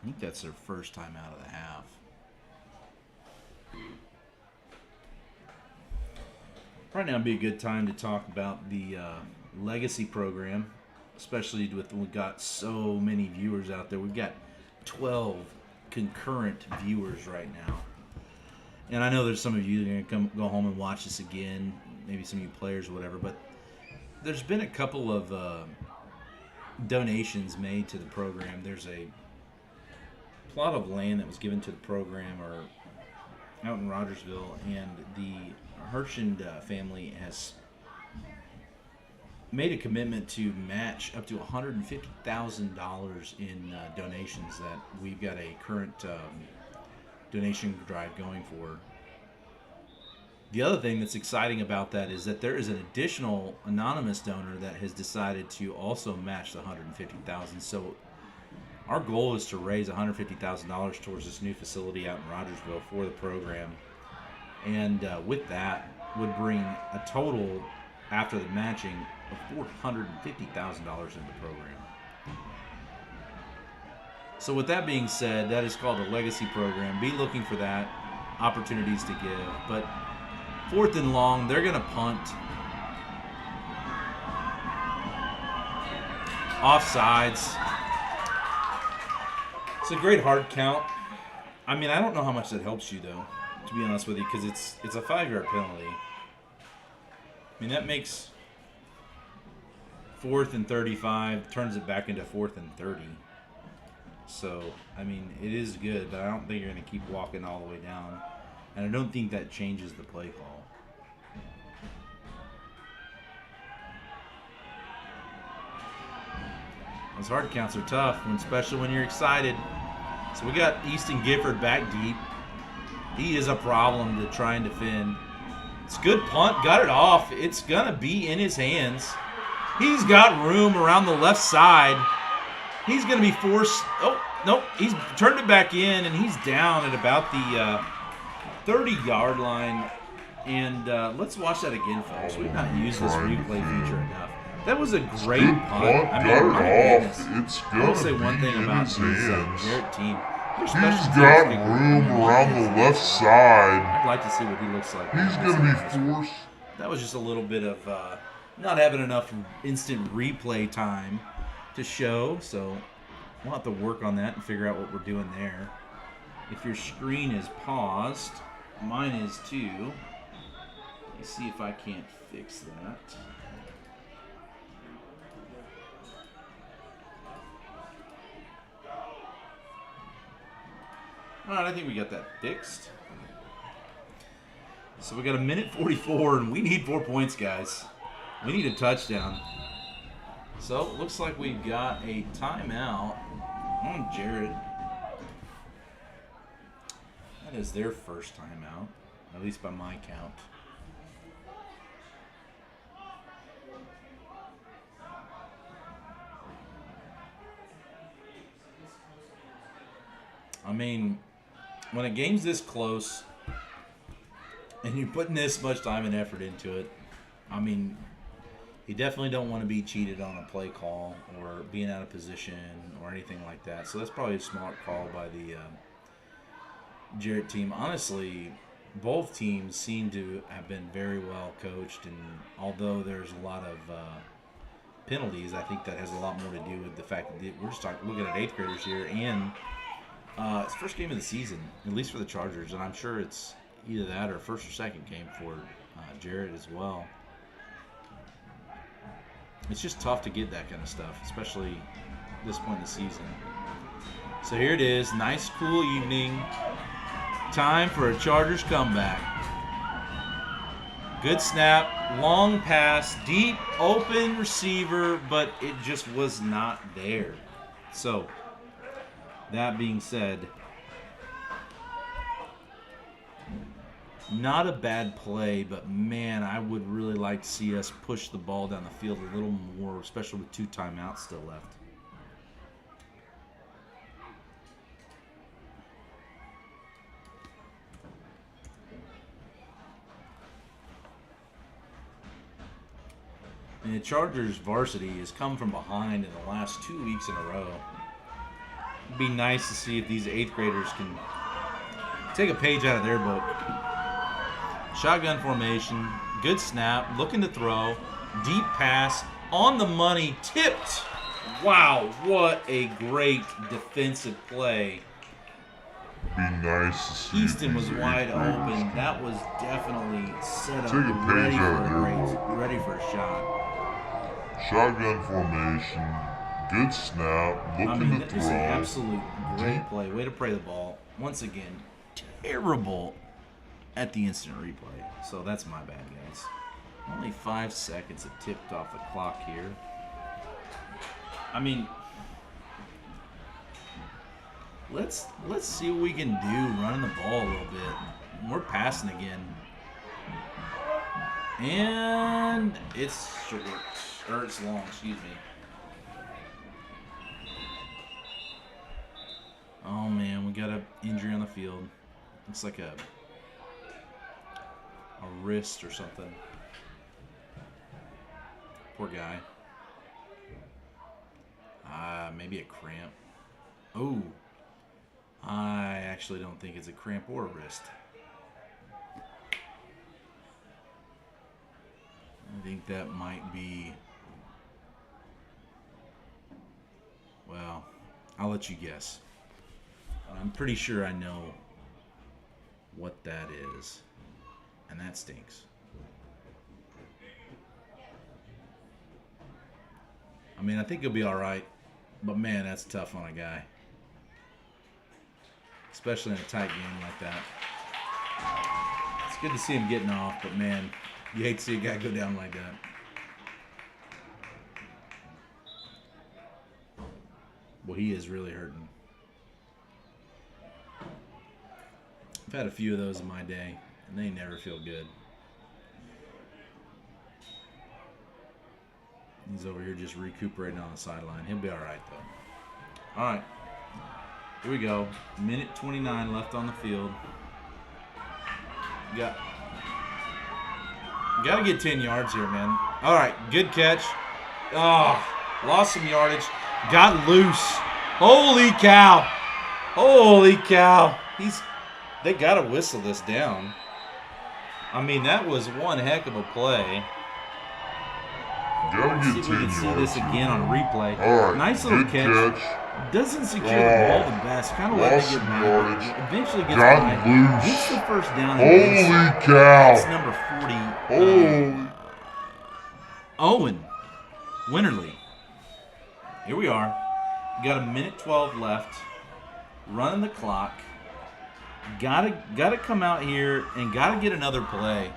Speaker 1: think that's their first timeout of the half. Right now would be a good time to talk about the legacy program, especially with we've got so many viewers out there. We've got 12 concurrent viewers right now. And I know there's some of you that are going to go home and watch this again, maybe some of you players or whatever, but there's been a couple of donations made to the program. There's a plot of land that was given to the program or out in Rogersville, and the Hirschend family has made a commitment to match up to $150,000 in donations that we've got a current donation drive going for. The other thing that's exciting about that is that there is an additional anonymous donor that has decided to also match the $150,000. So our goal is to raise $150,000 towards this new facility out in Rogersville for the program. And with that would bring a total after the matching of $450,000 in the program. So with that being said, that is called a legacy program. Be looking for that, opportunities to give. But 4th and long, they're going to punt. Offsides. It's a great hard count. I mean, I don't know how much that helps you, though, to be honest with you, because it's a 5-yard penalty. I mean, that makes 4th and 35, turns it back into 4th and 30. So, I mean, it is good, but I don't think you're going to keep walking all the way down. And I don't think that changes the play call. Those hard counts are tough, especially when you're excited. So we got Easton Gifford back deep. He is a problem to try and defend. It's a good punt, got it off. It's going to be in his hands. He's got room around the left side. He's going to be forced. Oh, nope. He's turned it back in, and he's down at about the 30-yard line. And let's watch that again, folks. We've not used this replay feature enough. That was a great punt. I mean, my goodness.
Speaker 2: It's
Speaker 1: I will
Speaker 2: gonna
Speaker 1: say one thing
Speaker 2: be in
Speaker 1: about
Speaker 2: his
Speaker 1: this
Speaker 2: hands.
Speaker 1: Jarret team.
Speaker 2: He's got room around the left side.
Speaker 1: I'd like to see what he looks like.
Speaker 2: He's gonna be forced.
Speaker 1: That was just a little bit of not having enough instant replay time to show, so we'll have to work on that and figure out what we're doing there. If your screen is paused, mine is too. Let me see if I can't fix that. All right, I think we got that fixed. So we got a minute 44, and we need 4 points, guys. We need a touchdown. So it looks like we've got a timeout on Jarret. That is their first timeout, at least by my count. I mean, when a game's this close and you're putting this much time and effort into it, I mean, you definitely don't want to be cheated on a play call or being out of position or anything like that. So that's probably a smart call by the Jarret team. Honestly, both teams seem to have been very well coached, and although there's a lot of penalties, I think that has a lot more to do with the fact that we're just looking at 8th graders here, and it's the first game of the season, at least for the Chargers, and I'm sure it's either that or first or second game for Jarret as well. It's just tough to get that kind of stuff, especially at this point in the season. So here it is. Nice, cool evening. Time for a Chargers comeback. Good snap. Long pass. Deep, open receiver, but it just was not there. So, that being said, not a bad play, but man, I would really like to see us push the ball down the field a little more, especially with 2 timeouts still left. And the Chargers varsity has come from behind in the last 2 weeks in a row. It'd be nice to see if these 8th graders can take a page out of their book. Shotgun formation, good snap, looking to throw, deep pass, on the money, tipped. Wow, what a great defensive play.
Speaker 2: Be nice to see.
Speaker 1: Easton was wide open. That was definitely set up,
Speaker 2: Take a page out of their book.
Speaker 1: ready for a shot.
Speaker 2: Shotgun formation, good snap, looking to
Speaker 1: That was an
Speaker 2: throw.
Speaker 1: absolute great play. Way to play the ball. Once again, terrible at the instant replay. So that's my bad, guys. Only 5 seconds have tipped off the clock here. I mean, let's see what we can do running the ball a little bit. We're passing again. And it's short. Or it's long, excuse me. Oh man, we got an injury on the field. Looks like a wrist or something. Poor guy. Maybe a cramp. Oh, I actually don't think it's a cramp or a wrist. I think that might be, well, I'll let you guess. I'm pretty sure I know what that is. And that stinks. I mean, I think he'll be all right. But, man, that's tough on a guy. Especially in a tight game like that. It's good to see him getting off, but, man, you hate to see a guy go down like that. Well, he is really hurting. I've had a few of those in my day, and they never feel good. He's over here just recuperating on the sideline. He'll be all right, though. All right. Here we go. Minute 29 left on the field. Got to get 10 yards here, man. All right. Good catch. Oh, lost some yardage. Got loose. Holy cow. Holy cow. They got to whistle this down. I mean, that was one heck of a play.
Speaker 2: Gotta
Speaker 1: See
Speaker 2: get
Speaker 1: if we
Speaker 2: 10
Speaker 1: can see
Speaker 2: yards
Speaker 1: this
Speaker 2: here.
Speaker 1: again on replay.
Speaker 2: All right,
Speaker 1: Nice little
Speaker 2: good
Speaker 1: catch. Doesn't secure the ball the best. Kind of let
Speaker 2: Lost
Speaker 1: it get
Speaker 2: some
Speaker 1: by.
Speaker 2: yardage.
Speaker 1: Eventually gets
Speaker 2: Got
Speaker 1: by.
Speaker 2: loose.
Speaker 1: Gets the first down.
Speaker 2: Holy
Speaker 1: That's
Speaker 2: cow.
Speaker 1: number 40.
Speaker 2: Holy.
Speaker 1: Owen Winterly. Here we are. We got a minute 12 left. Running the clock. Gotta come out here and gotta get another play.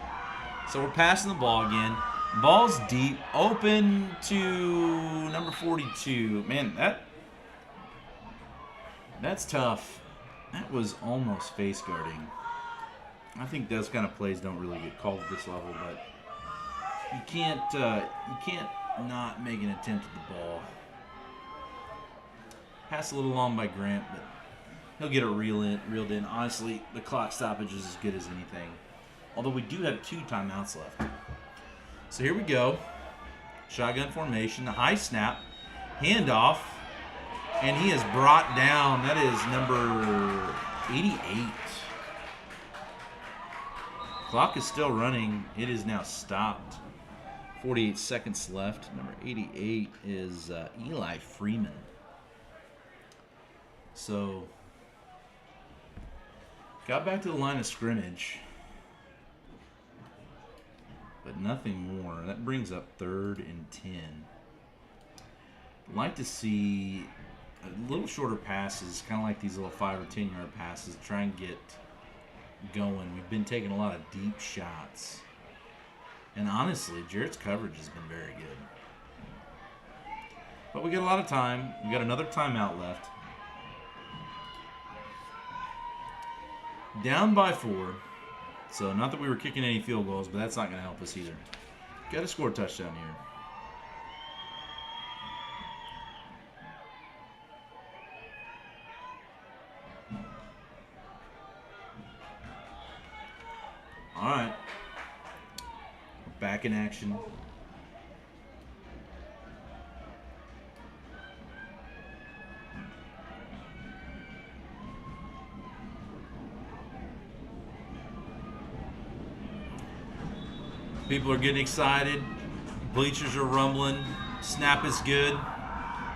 Speaker 1: So we're passing the ball again. Ball's deep. Open to number 42. Man, that's tough. That was almost face guarding. I think those kind of plays don't really get called at this level, but you can't not make an attempt at the ball. Pass a little long by Grant, but he'll get it reeled in. Honestly, the clock stoppage is as good as anything. Although we do have 2 timeouts left. So here we go. Shotgun formation, the high snap, handoff, and he is brought down. That is number 88. Clock is still running. It is now stopped. 48 seconds left. Number 88 is Eli Freeman. So, got back to the line of scrimmage, but nothing more. That brings up 3rd and 10. I'd like to see a little shorter passes, kind of like these little 5 or 10 yard passes, try and get going. We've been taking a lot of deep shots. And honestly, Jarrett's coverage has been very good. But we got a lot of time. We got another timeout left. Down by 4. So not that we were kicking any field goals, but that's not going to help us either. Got to score a touchdown here. All right. We're back in action. People are getting excited. Bleachers are rumbling. Snap is good.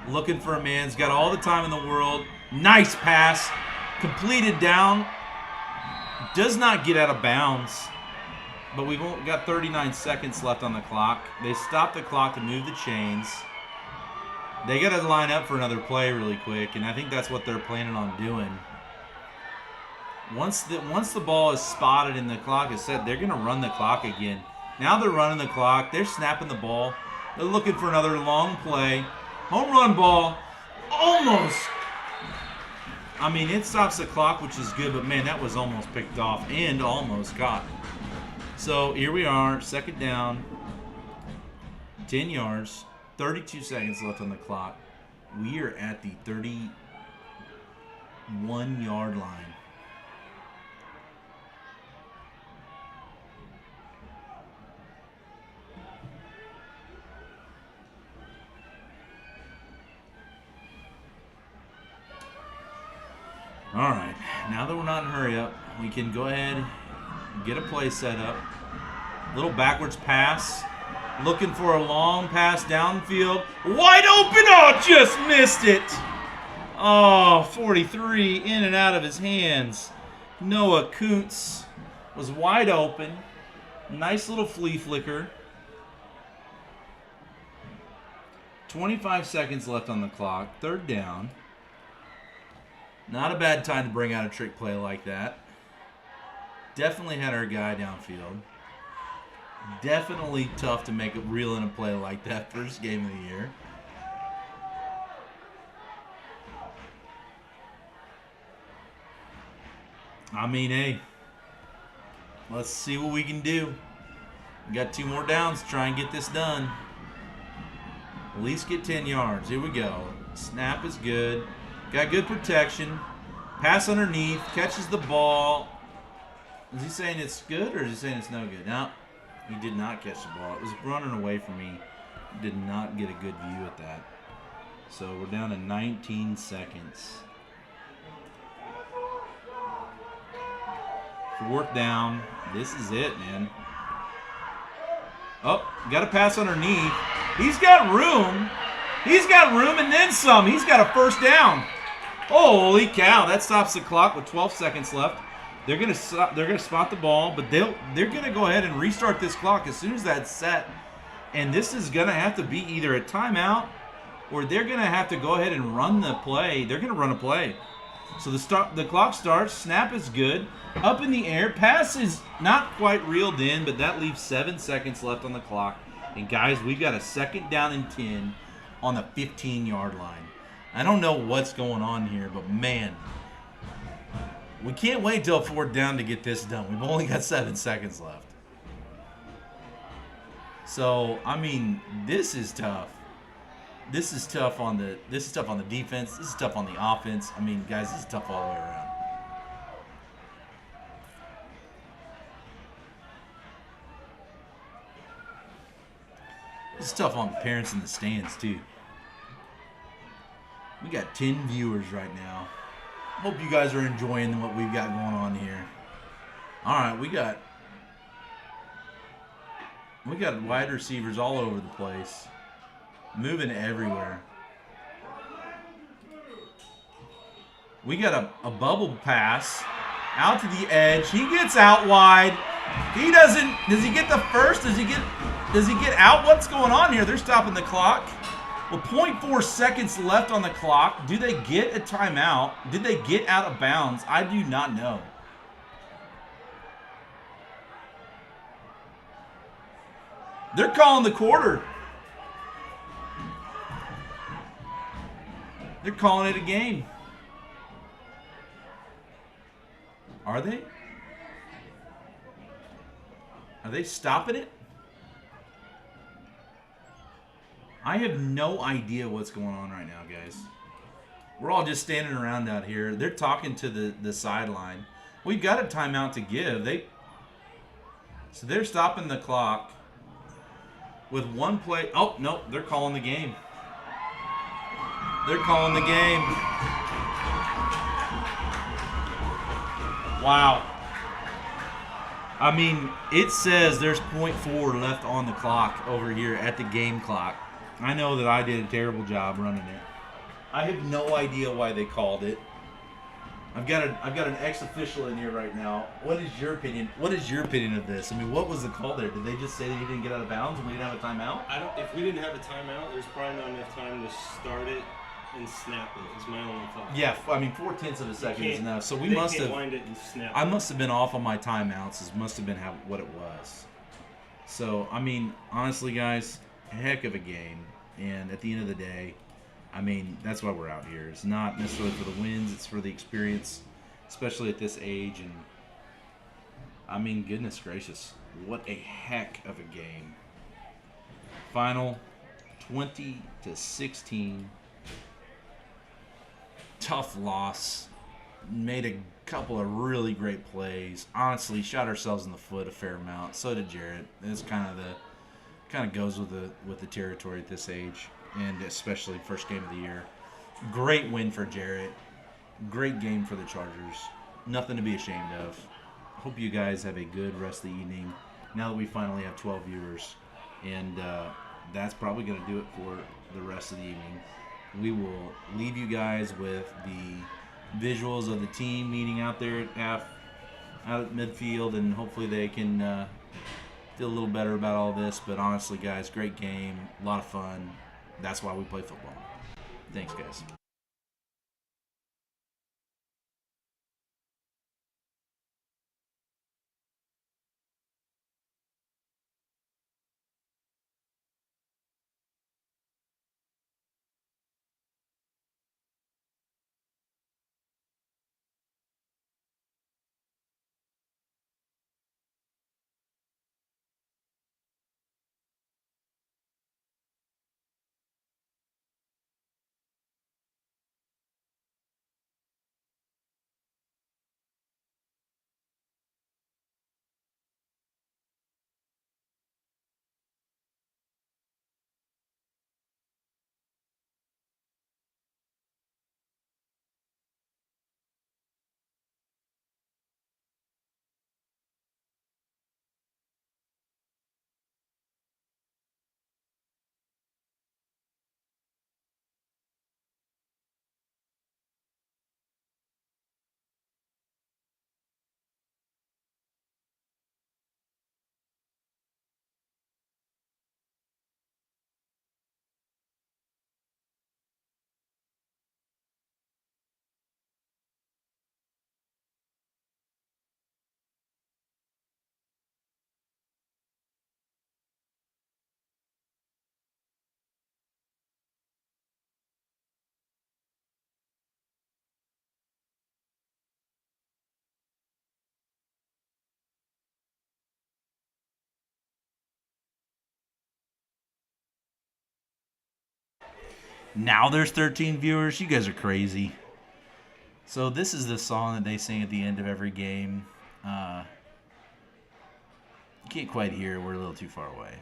Speaker 1: Looking for a man. He's got all the time in the world. Nice pass. Completed down. Does not get out of bounds. But we've only got 39 seconds left on the clock. They stopped the clock to move the chains. They got to line up for another play really quick, and I think that's what they're planning on doing. Once the ball is spotted and the clock is set, they're going to run the clock again. Now they're running the clock. They're snapping the ball. They're looking for another long play. Home run ball. Almost. I mean, it stops the clock, which is good, but, man, that was almost picked off and almost caught. So here we are, 2nd down, 10 yards, 32 seconds left on the clock. We are at the 31-yard line. All right, now that we're not in a hurry up, we can go ahead and get a play set up. Little backwards pass. Looking for a long pass downfield. Wide open. Oh, just missed it. Oh, 43 in and out of his hands. Noah Kuntz was wide open. Nice little flea flicker. 25 seconds left on the clock. 3rd down. Not a bad time to bring out a trick play like that. Definitely had our guy downfield. Definitely tough to make a reel in a play like that first game of the year. I mean, hey, let's see what we can do. We got 2 more downs to try and get this done. At least get 10 yards. Here we go. Snap is good. Got good protection. Pass underneath. Catches the ball. Is he saying it's good or is he saying it's no good? No, he did not catch the ball. It was running away from me. Did not get a good view at that. So we're down to 19 seconds. 4th down. This is it, man. Oh, got to pass underneath. He's got room. He's got room and then some. He's got a 1st down. Holy cow! That stops the clock with 12 seconds left. They're gonna spot the ball, but they're gonna go ahead and restart this clock as soon as that's set. And this is gonna have to be either a timeout or they're gonna have to go ahead and run the play. They're gonna run a play. So the clock starts. Snap is good. Up in the air. Pass is not quite reeled in, but that leaves 7 seconds left on the clock. And guys, we've got a 2nd down and 10 on the 15-yard line. I don't know what's going on here, but man, we can't wait till 4th down to get this done. We've only got 7 seconds left. So, I mean, this is tough. This is tough on the defense. This is tough on the offense. I mean, guys, this is tough all the way around. This is tough on the parents in the stands, too. We got 10 viewers right now. Hope you guys are enjoying what we've got going on here. All right, we got wide receivers all over the place, moving everywhere. We got a bubble pass out to the edge. He gets out wide. He doesn't. Does he get the first? Does he get out? What's going on here? They're stopping the clock. With 0.4 seconds left on the clock, do they get a timeout? Did they get out of bounds? I do not know. They're calling the quarter. They're calling it a game. Are they? Are they stopping it? I have no idea what's going on right now, guys. We're all just standing around out here. They're talking to the sideline. We've got a timeout to give. So they're stopping the clock with 1 play. Oh, no, they're calling the game. They're calling the game. Wow. I mean, it says there's 0.4 left on the clock over here at the game clock. I know that I did a terrible job running it. I have no idea why they called it. I've got an ex-official in here right now. What is your opinion? What is your opinion of this? I mean, what was the call there? Did they just say that he didn't get out of bounds and we didn't have a timeout?
Speaker 3: If we didn't have a timeout, there's probably not enough time to start it and snap it. Is my only thought.
Speaker 1: Yeah, I mean 0.4 of a second is enough. So we must have.
Speaker 3: Wind it and snap
Speaker 1: I must have been off on my timeouts. This must have been what it was. So I mean, honestly, guys, a heck of a game. And at the end of the day, I mean, that's why we're out here. It's not necessarily for the wins. It's for the experience, especially at this age. And, I mean, goodness gracious, what a heck of a game. Final 20-16. Tough loss. Made a couple of really great plays. Honestly, shot ourselves in the foot a fair amount. So did Jarret. It's kind of goes with the territory at this age, and especially first game of the year. Great win for Jarret. Great game for the Chargers. Nothing to be ashamed of. Hope you guys have a good rest of the evening. Now that we finally have 12 viewers, and that's probably going to do it for the rest of the evening. we will leave you guys with the visuals of the team meeting out there out at midfield, and hopefully they can feel a little better about all this. But honestly, guys, great game, a lot of fun. That's why we play football. Thanks, guys. Now there's 13 viewers. You guys are crazy. So this is the song that they sing at the end of every game. You can't quite hear it. We're a little too far away.